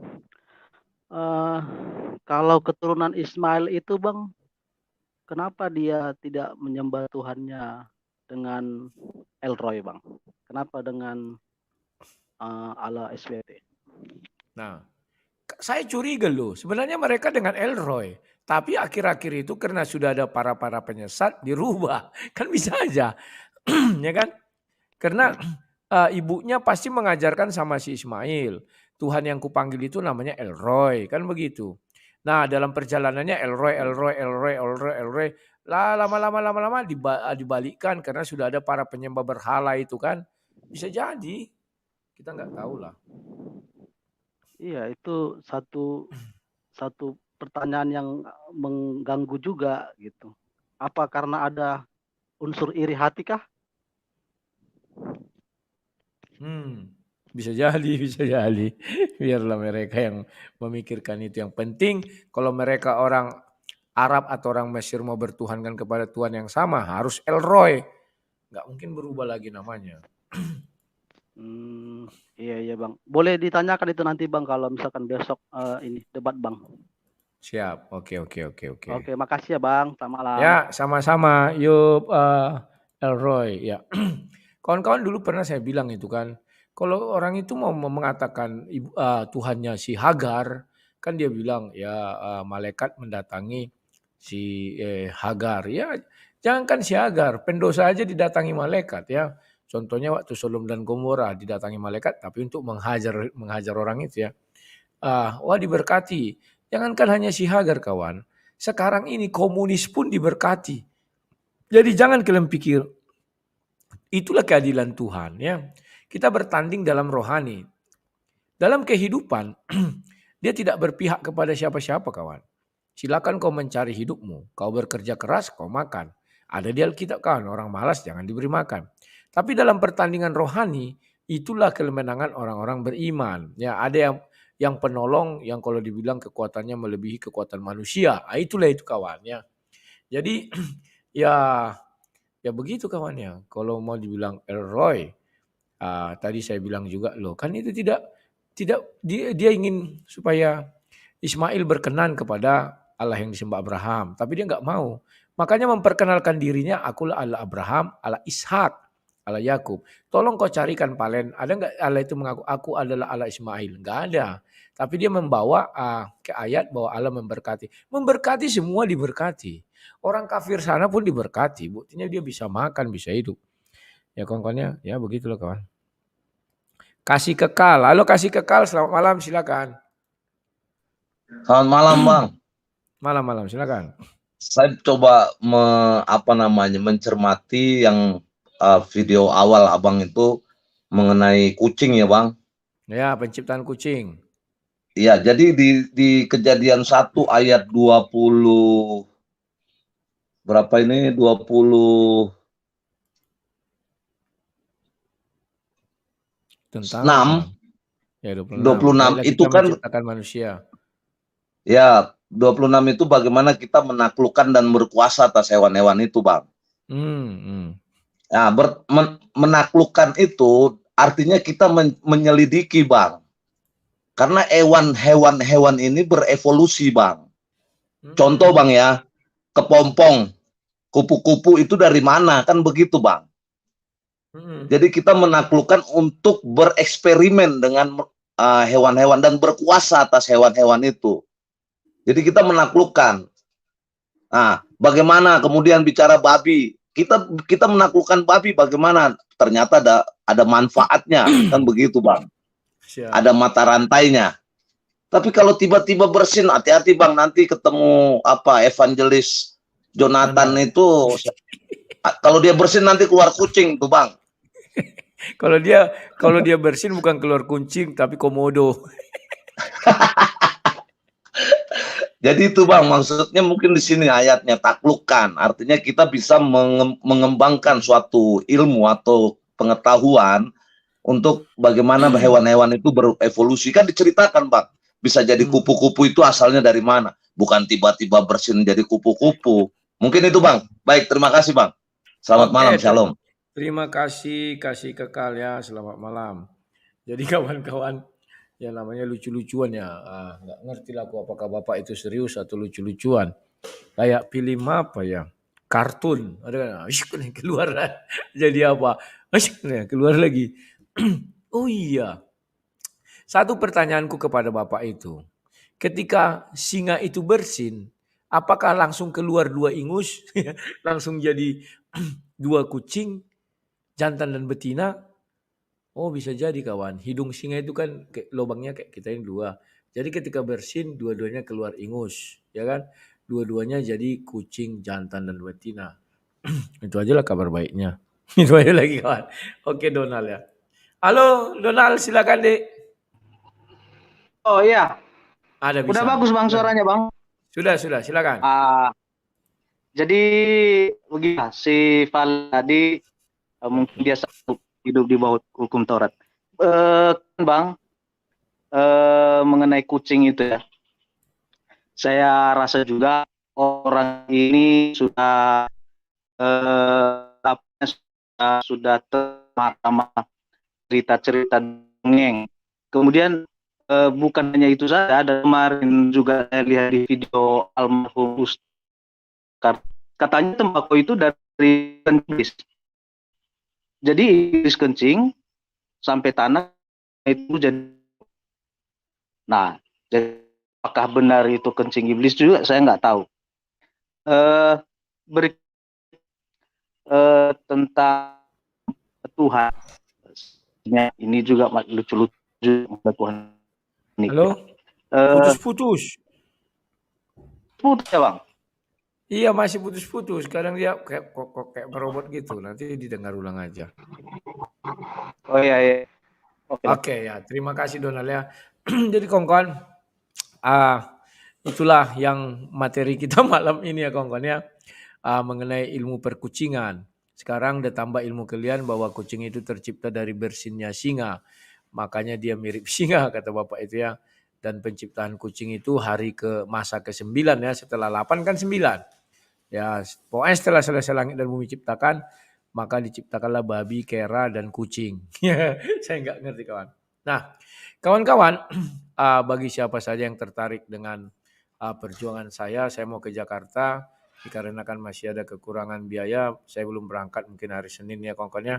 M: Kalau keturunan Ismail itu Bang, kenapa dia tidak menyembah Tuhannya dengan Elroy Bang? Kenapa dengan Allah SWT?
A: Nah, saya curiga loh. Sebenarnya mereka dengan Elroy. Tapi akhir-akhir itu karena sudah ada para penyesat dirubah. Kan bisa aja. Ya kan? Karena ibunya pasti mengajarkan sama si Ismail. Tuhan yang kupanggil itu namanya Elroy. Kan begitu. Nah dalam perjalanannya Elroy. Lama-lama dibalikkan karena sudah ada para penyembah berhala itu kan. Bisa jadi. Kita nggak tahu lah.
M: Iya, itu satu pertanyaan yang mengganggu juga gitu. Apa karena ada unsur iri hati kah?
A: Bisa jadi. Biarlah mereka yang memikirkan itu. Yang penting kalau mereka orang Arab atau orang Mesir mau bertuhankan kepada Tuhan yang sama harus Elroy. Nggak mungkin berubah lagi namanya.
M: Iya Bang. Boleh ditanyakan itu nanti Bang kalau misalkan besok ini debat Bang.
A: Siap. Oke.
M: Oke, makasih ya Bang. Selamat malam.
A: Ya, sama-sama. Yuk Elroy ya. Kawan-kawan dulu pernah saya bilang itu kan, kalau orang itu mau mengatakan Tuhannya si Hagar, kan dia bilang ya malaikat mendatangi si Hagar. Ya, jangankan si Hagar, pendosa aja didatangi malaikat ya. Contohnya waktu Sodom dan Gomora didatangi malaikat, tapi untuk menghajar orang itu ya. Wah diberkati. Jangankan hanya si Hagar kawan. Sekarang ini komunis pun diberkati. Jadi jangan kalian pikir itulah keadilan Tuhan ya. Kita bertanding dalam rohani. Dalam kehidupan dia tidak berpihak kepada siapa-siapa kawan. silakan kau mencari hidupmu. Kau bekerja keras, kau makan. Ada di Alkitab kan, orang malas jangan diberi makan. Tapi dalam pertandingan rohani, itulah kemenangan orang-orang beriman. Ya, ada yang penolong, yang kalau dibilang kekuatannya melebihi kekuatan manusia. Itulah itu kawannya. Jadi ya begitu kawannya. Kalau mau dibilang Elroy, tadi saya bilang juga loh, kan itu tidak dia ingin supaya Ismail berkenan kepada Allah yang disembah Abraham, tapi dia nggak mau. Makanya memperkenalkan dirinya, akulah Allah Abraham, Allah Ishak, Allah Yakub. Tolong kau carikan Palen, ada nggak Allah itu mengaku aku adalah Allah Ismail? Nggak ada. Tapi dia membawa ke ayat bahwa Allah memberkati. Memberkati semua diberkati. Orang kafir sana pun diberkati. Buktinya dia bisa makan, bisa hidup. Ya kawan-kawannya, ya begitulah kawan. Kasih kekal. Halo kasih kekal, selamat malam silakan.
N: Selamat malam Bang.
A: Malam-malam silakan.
N: Saya coba mencermati yang video awal Abang itu mengenai kucing ya Bang.
A: Ya, penciptaan kucing.
N: Iya, jadi di Kejadian 1 ayat 20 berapa ini 20
A: tentang
N: 6
A: ya
N: 26 itu kan
A: menciptakan manusia.
N: Ya, 26 itu bagaimana kita menaklukkan dan berkuasa atas hewan-hewan itu, Bang. Nah, menaklukkan itu artinya kita menyelidiki, Bang. Karena hewan-hewan ini berevolusi, Bang. Contoh, Bang ya, kepompong, kupu-kupu itu dari mana? Kan begitu, Bang. Jadi kita menaklukkan untuk bereksperimen dengan hewan-hewan dan berkuasa atas hewan-hewan itu. Jadi kita menaklukkan. Nah, bagaimana kemudian bicara babi? Kita menaklukkan babi bagaimana? Ternyata ada manfaatnya, kan begitu, Bang. Ada mata rantainya. Tapi kalau tiba-tiba bersin, hati-hati, Bang, nanti ketemu evangelis Jonathan itu kalau dia bersin nanti keluar kucing tuh, Bang.
A: Kalau dia bersin bukan keluar kucing tapi komodo.
N: Jadi itu Bang, maksudnya mungkin di sini ayatnya taklukkan, artinya kita bisa mengembangkan suatu ilmu atau pengetahuan untuk bagaimana hewan-hewan itu berevolusi. Kan diceritakan Bang, bisa jadi kupu-kupu itu asalnya dari mana, bukan tiba-tiba bersin jadi kupu-kupu. Mungkin itu Bang. Baik, terima kasih Bang. Selamat malam, shalom.
A: Terima kasih, kasih kekal ya, selamat malam. Jadi kawan-kawan, ya namanya lucu-lucuan ya. Nggak ngerti lah aku apakah Bapak itu serius atau lucu-lucuan. Kayak film apa ya? Kartun. Ada kan keluar jadi apa? Keluar lagi. Oh iya. Satu pertanyaanku kepada Bapak itu. Ketika singa itu bersin, apakah langsung keluar 2 ingus? Langsung jadi 2 kucing, jantan dan betina? Oh bisa jadi kawan, hidung singa itu kan lubangnya kayak kita ini 2. Jadi ketika bersin dua-duanya keluar ingus, ya kan? Dua-duanya jadi kucing, jantan dan betina. Itu aja lah kabar baiknya. Itu aja lagi kawan. Oke Donald ya. Halo Donald, silakan Dek.
O: Oh iya.
A: Ada bisa.
O: Udah bagus Bang suaranya Bang.
A: Sudah, silakan.
O: Jadi begini, si Val tadi mungkin dia hidup di bawah hukum Taurat. Bang, mengenai kucing itu ya, saya rasa juga orang ini sudah termakan cerita-cerita dongeng. Kemudian bukan hanya itu saja, ada kemarin juga saya lihat di video almarhum Ustaz, katanya tembakau itu dari iblis. Jadi iblis kencing sampai tanah itu jadi. Nah, jadi apakah benar itu kencing iblis juga saya nggak tahu. Tentang Tuhan, ini juga lucu-lucu Tuhan.
A: Halo? Putus-putus.
O: Putus ya Bang?
A: Iya masih putus-putus. Kadang dia kayak robot gitu. Nanti didengar ulang aja.
O: Oh iya.
A: Oke ya. Terima kasih Donald ya. Jadi kawan-kawan, itulah yang materi kita malam ini ya kawan-kawan ya, mengenai ilmu perkucingan. Sekarang udah tambah ilmu kalian bahwa kucing itu tercipta dari bersinnya singa. Makanya dia mirip singa kata Bapak itu ya. Dan penciptaan kucing itu masa ke-9 ya, setelah 8 kan 9. Ya, pokoknya setelah selesai langit dan bumi ciptakan, maka diciptakanlah babi, kera, dan kucing. Saya nggak ngerti kawan. Nah, kawan-kawan, bagi siapa saja yang tertarik dengan perjuangan saya mau ke Jakarta, dikarenakan masih ada kekurangan biaya, saya belum berangkat mungkin hari Senin ya kawan-kawan ya.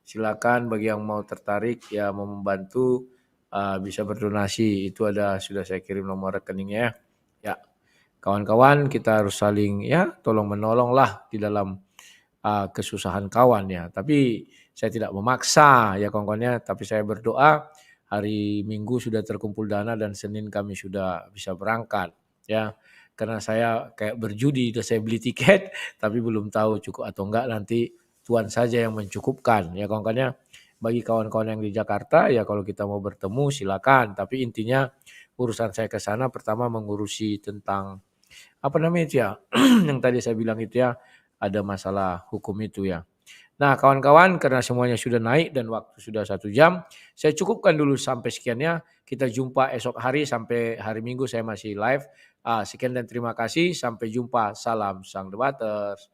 A: Silakan bagi yang mau tertarik ya mau membantu bisa berdonasi, itu sudah saya kirim nomor rekeningnya ya. Kawan-kawan kita harus saling ya tolong menolong lah di dalam kesusahan kawan ya. Tapi saya tidak memaksa ya kawan-kawan ya, tapi saya berdoa hari Minggu sudah terkumpul dana dan Senin kami sudah bisa berangkat ya. Karena saya kayak berjudi, saya beli tiket tapi belum tahu cukup atau enggak, nanti Tuhan saja yang mencukupkan ya kawan-kawan ya. Bagi kawan-kawan yang di Jakarta ya kalau kita mau bertemu silakan, tapi intinya urusan saya ke sana pertama mengurusi tentang apa namanya itu ya yang tadi saya bilang itu ya, ada masalah hukum itu ya. Nah kawan-kawan, karena semuanya sudah naik dan waktu sudah 1 jam, saya cukupkan dulu sampai sekiannya. Kita jumpa esok hari, sampai hari Minggu saya masih live. Sekian dan terima kasih, sampai jumpa. Salam Sang Debaters.